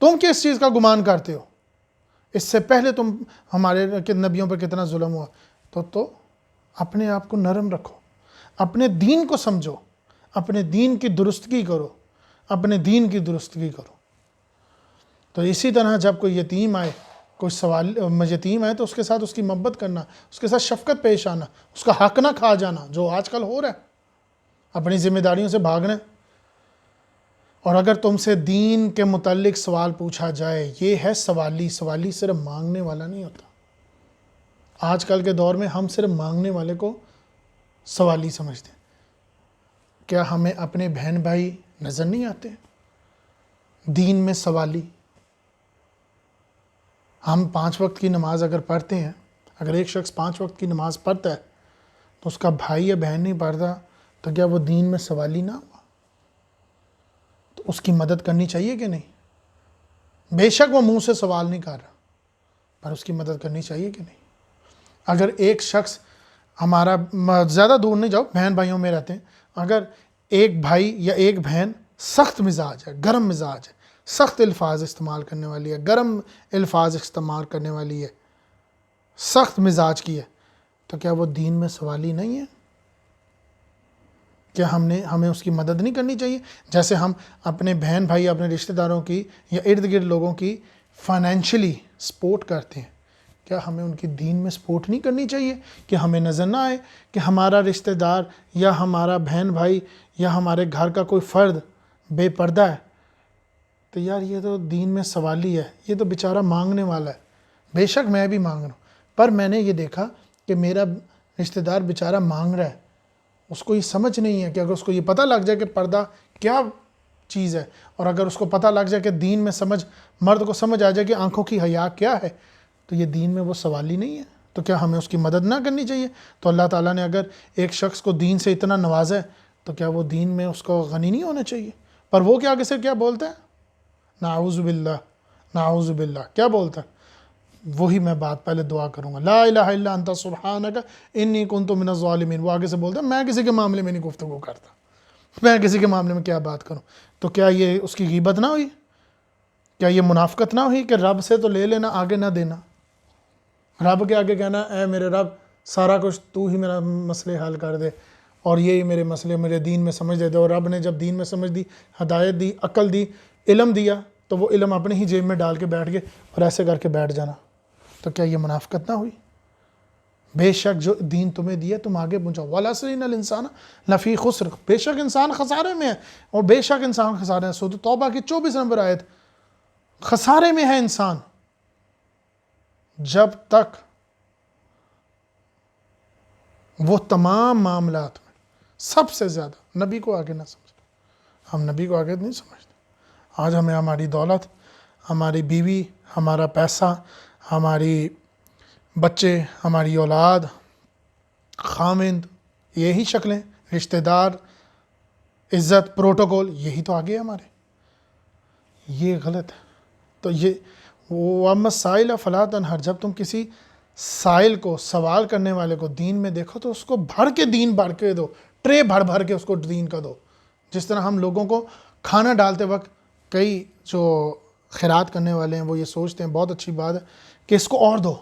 تم کس چیز کا گمان کرتے ہو؟ اس سے پہلے تم ہمارے نبیوں پر کتنا ظلم ہوا. تو اپنے آپ کو نرم رکھو، اپنے دین کو سمجھو، اپنے دین کی درستگی کرو، اپنے دین کی درستگی کرو. تو اسی طرح جب کوئی یتیم آئے، کوئی یتیم آئے تو اس کے ساتھ اس کی محبت کرنا، اس کے ساتھ شفقت پیش آنا، اس کا حق نہ کھا جانا جو آج کل ہو رہا ہے. اپنی ذمہ داریوں سے بھاگنا. اور اگر تم سے دین کے متعلق سوال پوچھا جائے، یہ ہے سوالی. سوالی صرف مانگنے والا نہیں ہوتا. آج کل کے دور میں ہم صرف مانگنے والے کو سوالی سمجھتے ہیں. کیا ہمیں اپنے بہن بھائی نظر نہیں آتے دین میں سوالی؟ ہم 5 وقت کی نماز اگر پڑھتے ہیں، اگر ایک شخص 5 وقت کی نماز پڑھتا ہے تو اس کا بھائی یا بہن نہیں پڑھتا، تو کیا وہ دین میں سوالی نہ ہوا؟ تو اس کی مدد کرنی چاہیے کہ نہیں؟ بے شک وہ منہ سے سوال نہیں کر رہا، پر اس کی مدد کرنی چاہیے کہ نہیں؟ اگر ایک شخص ہمارا، زیادہ دور نہیں جاؤ، بہن بھائیوں میں رہتے ہیں، اگر ایک بھائی یا ایک بہن سخت مزاج ہے، گرم مزاج ہے، سخت الفاظ استعمال کرنے والی ہے، گرم الفاظ استعمال کرنے والی ہے، سخت مزاج کی ہے، تو کیا وہ دین میں سوالی نہیں ہے؟ کیا ہمیں اس کی مدد نہیں کرنی چاہیے؟ جیسے ہم اپنے بہن بھائی، اپنے رشتہ داروں کی یا ارد گرد لوگوں کی فائنینشلی سپورٹ کرتے ہیں، کیا ہمیں ان کی دین میں سپورٹ نہیں کرنی چاہیے؟ کہ ہمیں نظر نہ آئے کہ ہمارا رشتہ دار یا ہمارا بہن بھائی یا ہمارے گھر کا کوئی فرد بے پردہ ہے، تو یار یہ تو دین میں سوالی ہے، یہ تو بیچارہ مانگنے والا ہے. بے شک میں بھی مانگ رہا ہوں، پر میں نے یہ دیکھا کہ میرا رشتہ دار بیچارہ مانگ رہا ہے، اس کو یہ سمجھ نہیں ہے کہ اگر اس کو یہ پتہ لگ جائے کہ پردہ کیا چیز ہے، اور اگر اس کو پتہ لگ جائے کہ دین میں مرد کو سمجھ آ جائے کہ آنکھوں کی حیا کیا ہے، تو یہ دین میں وہ سوالی نہیں ہے. تو کیا ہمیں اس کی مدد نہ کرنی چاہیے؟ تو اللہ تعالیٰ نے اگر ایک شخص کو دین سے اتنا نوازا ہے تو کیا وہ دین میں اس کو غنی نہیں ہونا چاہیے؟ پر وہ کیا آگے سے کیا بولتا ہے؟ نعوذ باللہ، نعوذ باللہ. کیا بولتا ہے؟ وہی میں بات پہلے دعا کروں گا، لا الہ الا انت سبحانک انی کنت من الظالمین. وہ آگے سے بولتا ہے میں کسی کے معاملے میں نہیں گفتگو کرتا، میں کسی کے معاملے میں کیا بات کروں. تو کیا یہ اس کی غیبت نہ ہوئی؟ کیا یہ منافقت نہ ہوئی کہ رب سے تو لے لینا، آگے نہ دینا؟ رب کے آگے کہنا اے میرے رب سارا کچھ تو ہی میرا مسئلے حل کر دے، اور یہی میرے مسئلے میرے دین میں سمجھ دے دے. اور رب نے جب دین میں سمجھ دی، ہدایت دی، عقل دی، علم دیا، تو وہ علم اپنے ہی جیب میں ڈال کے بیٹھ گئے اور ایسے کر کے بیٹھ جانا. تو کیا یہ منافقت نہ ہوئی؟ بے شک جو دین تمہیں دیا تم آگے پہنچاؤ. وَالْعَصْرِ إِنَّ الْإِنسَانَ لَفِي خُسْرٍ. بے شک انسان خسارے میں ہے، اور بے شک انسان خسارے میں. سورۃ توبہ کی 24 نمبر آیت. خسارے میں ہے انسان جب تک وہ تمام معاملات میں سب سے زیادہ نبی کو آگے نہ سمجھے. ہم نبی کو آگے نہیں سمجھتے. آج ہمیں ہماری دولت، ہماری بیوی، ہمارا پیسہ، ہماری بچے، ہماری اولاد، خامند، یہی شکلیں، رشتہ دار، عزت، پروٹوکول، یہی تو آگے ہے ہمارے. یہ غلط ہے. تو یہ وَأَمَّا السَّائِلَ فَلَا تَنْهَرْ. جب تم کسی سائل کو، سوال کرنے والے کو دین میں دیکھو تو اس کو بھر کے دین بھر کے دو، ٹرے بھر بھر کے اس کو دین کا دو. جس طرح ہم لوگوں کو کھانا ڈالتے وقت کئی جو خیرات کرنے والے ہیں وہ یہ سوچتے ہیں بہت اچھی بات ہے کہ اس کو اور دو،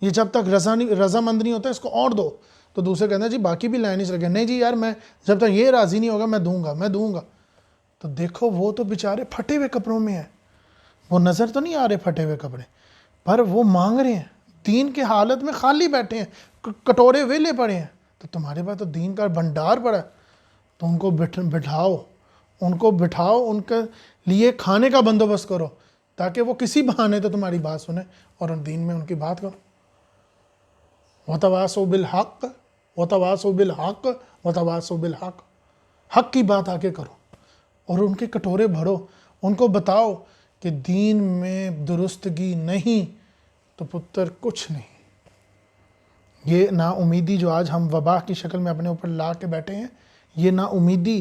یہ جب تک رضامند نہیں ہوتا اس کو اور دو. تو دوسرے کہتے ہیں جی باقی بھی لائن ہی چل گئے، نہیں جی یار میں جب تک یہ راضی نہیں ہوگا میں دوں گا. تو دیکھو وہ تو بیچارے پھٹے ہوئے کپڑوں میں ہیں، وہ نظر تو نہیں آ رہے پھٹے ہوئے کپڑے، پر وہ مانگ رہے ہیں، دین کے حالت میں خالی بیٹھے ہیں، کٹورے ویلے پڑے ہیں، تو تمہارے پاس تو دین کا بھنڈار پڑا ہے، تو ان کو بٹھاؤ، ان کے لیے کھانے کا بندوبست کرو، تاکہ وہ کسی بہانے تو تمہاری بات سنیں اور ان دین میں ان کی بات کرو۔ وَتَوَاصَوْا بِالْحَقِّ وَتَوَاصَوْا بِالْحَقِّ وَتَوَاصَوْا بِالْحَقِّ، حق کی بات آ کے کرو اور ان کے کٹورے بھرو، ان کو بتاؤ کہ دین میں درستگی نہیں تو پتر کچھ نہیں۔ یہ نا امیدی جو آج ہم وبا کی شکل میں اپنے اوپر لا کے بیٹھے ہیں، یہ نا امیدی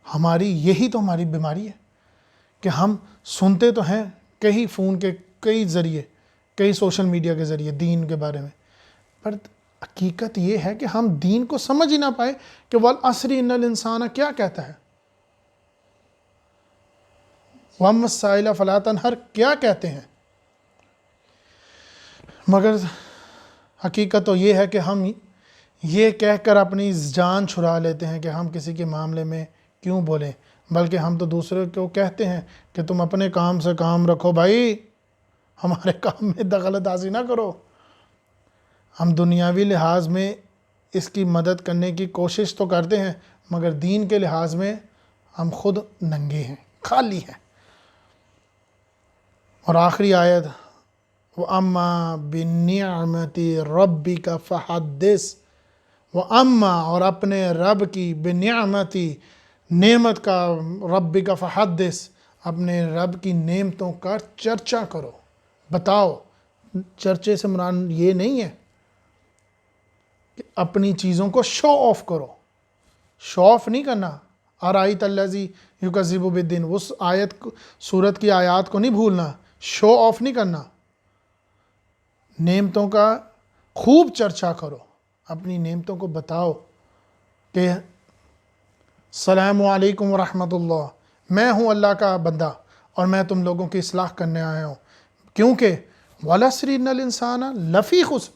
ہماری، یہی تو ہماری بیماری ہے کہ ہم سنتے تو ہیں کئی فون کے کئی ذریعے، کئی سوشل میڈیا کے ذریعے دین کے بارے میں، پر حقیقت یہ ہے کہ ہم دین کو سمجھ ہی نہ پائے کہ وَالْعَصْرِ إِنَّ الْإِنسَانَ کیا کہتا ہے، وَأَمَّا السَّائِلَ فَلَا تَنْهَرْ کیا کہتے ہیں۔ مگر حقیقت تو یہ ہے کہ ہم یہ کہہ کر اپنی جان چھڑا لیتے ہیں کہ ہم کسی کے معاملے میں کیوں بولیں، بلکہ ہم تو دوسرے کو کہتے ہیں کہ تم اپنے کام سے کام رکھو بھائی، ہمارے کام میں دخل اندازی نہ کرو۔ ہم دنیاوی لحاظ میں اس کی مدد کرنے کی کوشش تو کرتے ہیں، مگر دین کے لحاظ میں ہم خود ننگے ہیں، خالی ہیں۔ اور آخری آیت، وَأَمَّا بِنِعْمَةِ رَبِّكَ فَحَدِّثْ، وَأَمَّا اور اپنے رب کی، بِنِعْمَةِ نعمت کا، رَبِّكَ فَحَدِّثْ اپنے رب کی نعمتوں کا چرچا کرو، بتاؤ۔ چرچے سے مراد یہ نہیں ہے کہ اپنی چیزوں کو شو آف کرو، شو آف نہیں کرنا، ارائیت الذی یکذب بالدین، اس سورت کی آیات کو نہیں بھولنا، شو آف نہیں کرنا، نعمتوں کا خوب چرچا کرو، اپنی نعمتوں کو بتاؤ کہ السلام علیکم ورحمۃ اللہ، میں ہوں اللہ کا بندہ اور میں تم لوگوں کی اصلاح کرنے آیا ہوں، کیونکہ وَالْعَصْرِ إِنَّ الْإِنسَانَ لَفِی خُسْرٍ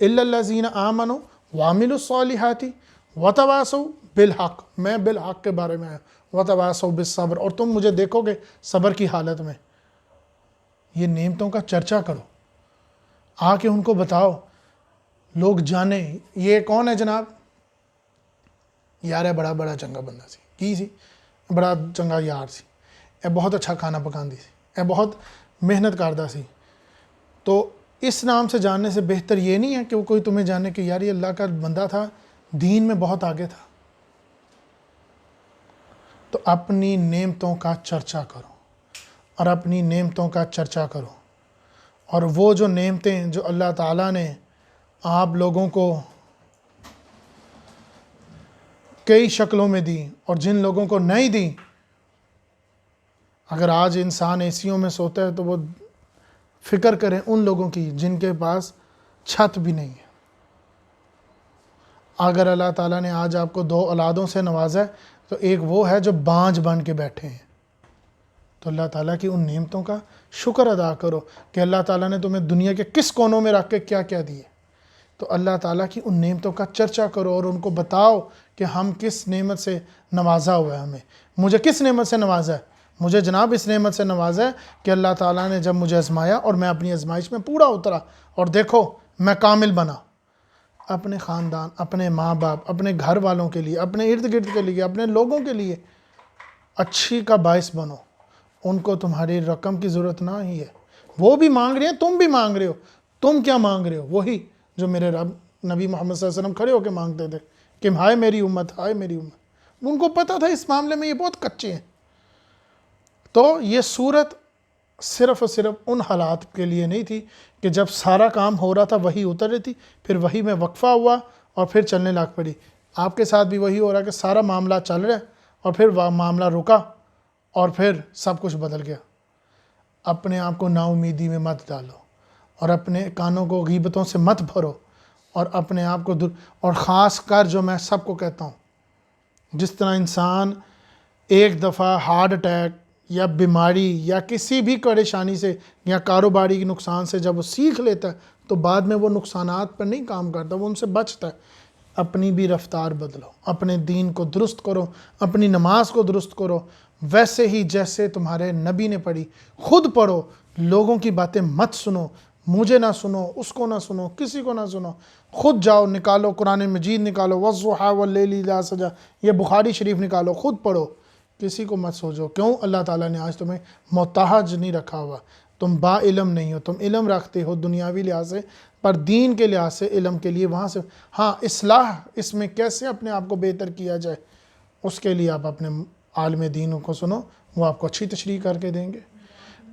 إِلَّا الَّذِینَ آمَنُوا وَعَمِلُوا الصَّالِحَاتِ وَتَوَاصَوْا بِالْحَقِّ، میں بالحق کے بارے میں آیا، وَتَوَاصَوْا بِالصَّبْرِ، اور تم مجھے دیکھو گے صبر کی حالت میں۔ یہ نعمتوں کا چرچا کرو، آ کے ان کو بتاؤ، لوگ جانیں یہ کون ہے جناب، یار ہے بڑا چنگا بندہ سی، کی سی بڑا چنگا یار سی، اے بہت اچھا کھانا پکاندی سی، اے بہت محنت کردہ سی۔ تو اس نام سے جاننے سے بہتر یہ نہیں ہے کہ وہ کوئی تمہیں جانے کہ یار یہ اللہ کا بندہ تھا، دین میں بہت آگے تھا۔ تو اپنی نعمتوں کا چرچا کرو، اور اپنی نعمتوں کا چرچا کرو، اور وہ جو نعمتیں جو اللہ تعالیٰ نے آپ لوگوں کو کئی شکلوں میں دیں اور جن لوگوں کو نہیں دیں، اگر آج انسان اے سیوں میں سوتا ہے تو وہ فکر کریں ان لوگوں کی جن کے پاس چھت بھی نہیں ہے۔ اگر اللہ تعالیٰ نے آج آپ کو 2 اولادوں سے نوازا ہے تو ایک وہ ہے جو بانجھ بن کے بیٹھے ہیں، تو اللہ تعالیٰ کی ان نعمتوں کا شکر ادا کرو کہ اللہ تعالیٰ نے تمہیں دنیا کے کس کونوں میں رکھ کے کیا کیا دیے۔ تو اللہ تعالیٰ کی ان نعمتوں کا چرچا کرو اور ان کو بتاؤ کہ ہم کس نعمت سے نوازا ہوا ہے، ہمیں مجھے کس نعمت سے نوازا ہے، مجھے جناب اس نعمت سے نوازا ہے کہ اللہ تعالیٰ نے جب مجھے آزمایا اور میں اپنی آزمائش میں پورا اترا اور دیکھو میں کامل بنا، اپنے خاندان، اپنے ماں باپ، اپنے گھر والوں کے لیے، اپنے ارد گرد کے لیے، اپنے لوگوں کے لیے اچھی کا باعث بنو۔ ان کو تمہاری رقم کی ضرورت نہ ہی ہے، وہ بھی مانگ رہے ہیں، تم بھی مانگ رہے ہو، تم کیا مانگ رہے ہو؟ وہی جو میرے رب نبی محمد صلی اللہ علیہ وسلم کھڑے ہو کے مانگتے تھے کہ ہائے میری امت، ہائے میری امت۔ ان کو پتہ تھا اس معاملے میں یہ بہت کچے ہیں۔ تو یہ صورت صرف اور صرف ان حالات کے لیے نہیں تھی کہ جب سارا کام ہو رہا تھا وہی اتر رہی تھی، پھر وہی میں وقفہ ہوا اور پھر چلنے لگ پڑی۔ آپ کے ساتھ بھی وہی ہو رہا ہے کہ سارا معاملہ چل رہا ہے اور پھر معاملہ رکا اور پھر سب کچھ بدل گیا۔ اپنے آپ کو نا امیدی میں مت ڈالو اور اپنے کانوں کو غیبتوں سے مت بھرو، اور اپنے آپ کو اور خاص کر جو میں سب کو کہتا ہوں، جس طرح انسان ایک دفعہ ہارٹ اٹیک یا بیماری یا کسی بھی پریشانی سے یا کاروباری کے نقصان سے جب وہ سیکھ لیتا ہے تو بعد میں وہ نقصانات پر نہیں کام کرتا، وہ ان سے بچتا ہے۔ اپنی بھی رفتار بدلو، اپنے دین کو درست کرو، اپنی نماز کو درست کرو، ویسے ہی جیسے تمہارے نبی نے پڑھی، خود پڑھو، لوگوں کی باتیں مت سنو، مجھے نہ سنو، اس کو نہ سنو، کسی کو نہ سنو، خود جاؤ نکالو قرآن مجید نکالو، والضحیٰ واللیل اذا سجا، یہ بخاری شریف نکالو، خود پڑھو، کسی کو مت سوچو۔ کیوں؟ اللہ تعالیٰ نے آج تمہیں محتاج نہیں رکھا ہوا، تم با علم نہیں ہو، تم علم رکھتے ہو دنیاوی لحاظ سے، پر دین کے لحاظ سے علم کے لیے وہاں سے ہاں اصلاح اس میں کیسے اپنے آپ کو بہتر کیا جائے، اس کے لیے آپ اپنے عالم دین کو سنو، وہ آپ کو اچھی تشریح کر کے دیں گے۔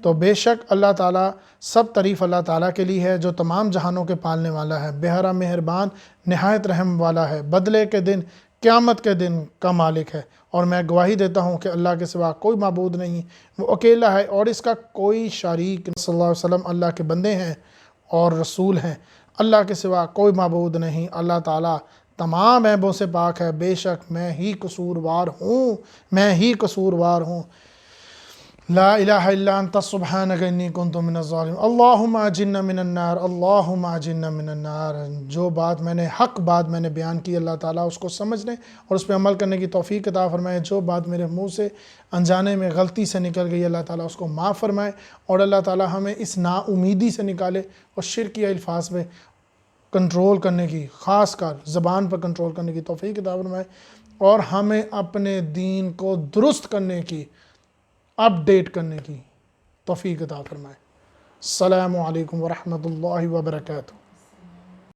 تو بے شک اللہ تعالیٰ، سب تعریف اللہ تعالیٰ کے لیے ہے جو تمام جہانوں کے پالنے والا ہے، بہرا مہربان، نہایت رحم والا ہے، بدلے کے دن، قیامت کے دن کا مالک ہے، اور میں گواہی دیتا ہوں کہ اللہ کے سوا کوئی معبود نہیں، وہ اکیلا ہے اور اس کا کوئی شریک نہیں۔ صلی اللہ علیہ وسلم اللہ کے بندے ہیں اور رسول ہیں، اللہ کے سوا کوئی معبود نہیں، اللہ تعالیٰ تمام عیبوں سے پاک ہے، بے شک میں ہی قصوروار ہوں، میں ہی قصوروار ہوں۔ لا الہ الا انت سبحانک انی کنت من الظالمین۔ اللہم اجرنا من النار، اللہم اجرنا من النار۔ جو بات میں نے حق بات میں نے بیان کی، اللہ تعالیٰ اس کو سمجھنے اور اس پہ عمل کرنے کی توفیق عطا فرمائے۔ جو بات میرے منہ سے انجانے میں غلطی سے نکل گئی، اللہ تعالیٰ اس کو معاف فرمائے، اور اللہ تعالیٰ ہمیں اس نا امیدی سے نکالے اور شرکیہ الفاظ میں کنٹرول کرنے کی، خاص کر زبان پر کنٹرول کرنے کی توفیق عطا فرمائے، اور ہمیں اپنے دین کو درست کرنے کی، اپ ڈیٹ کرنے کی توفیق عطا فرمائے۔ السلام علیکم ورحمۃ اللہ وبرکاتہ۔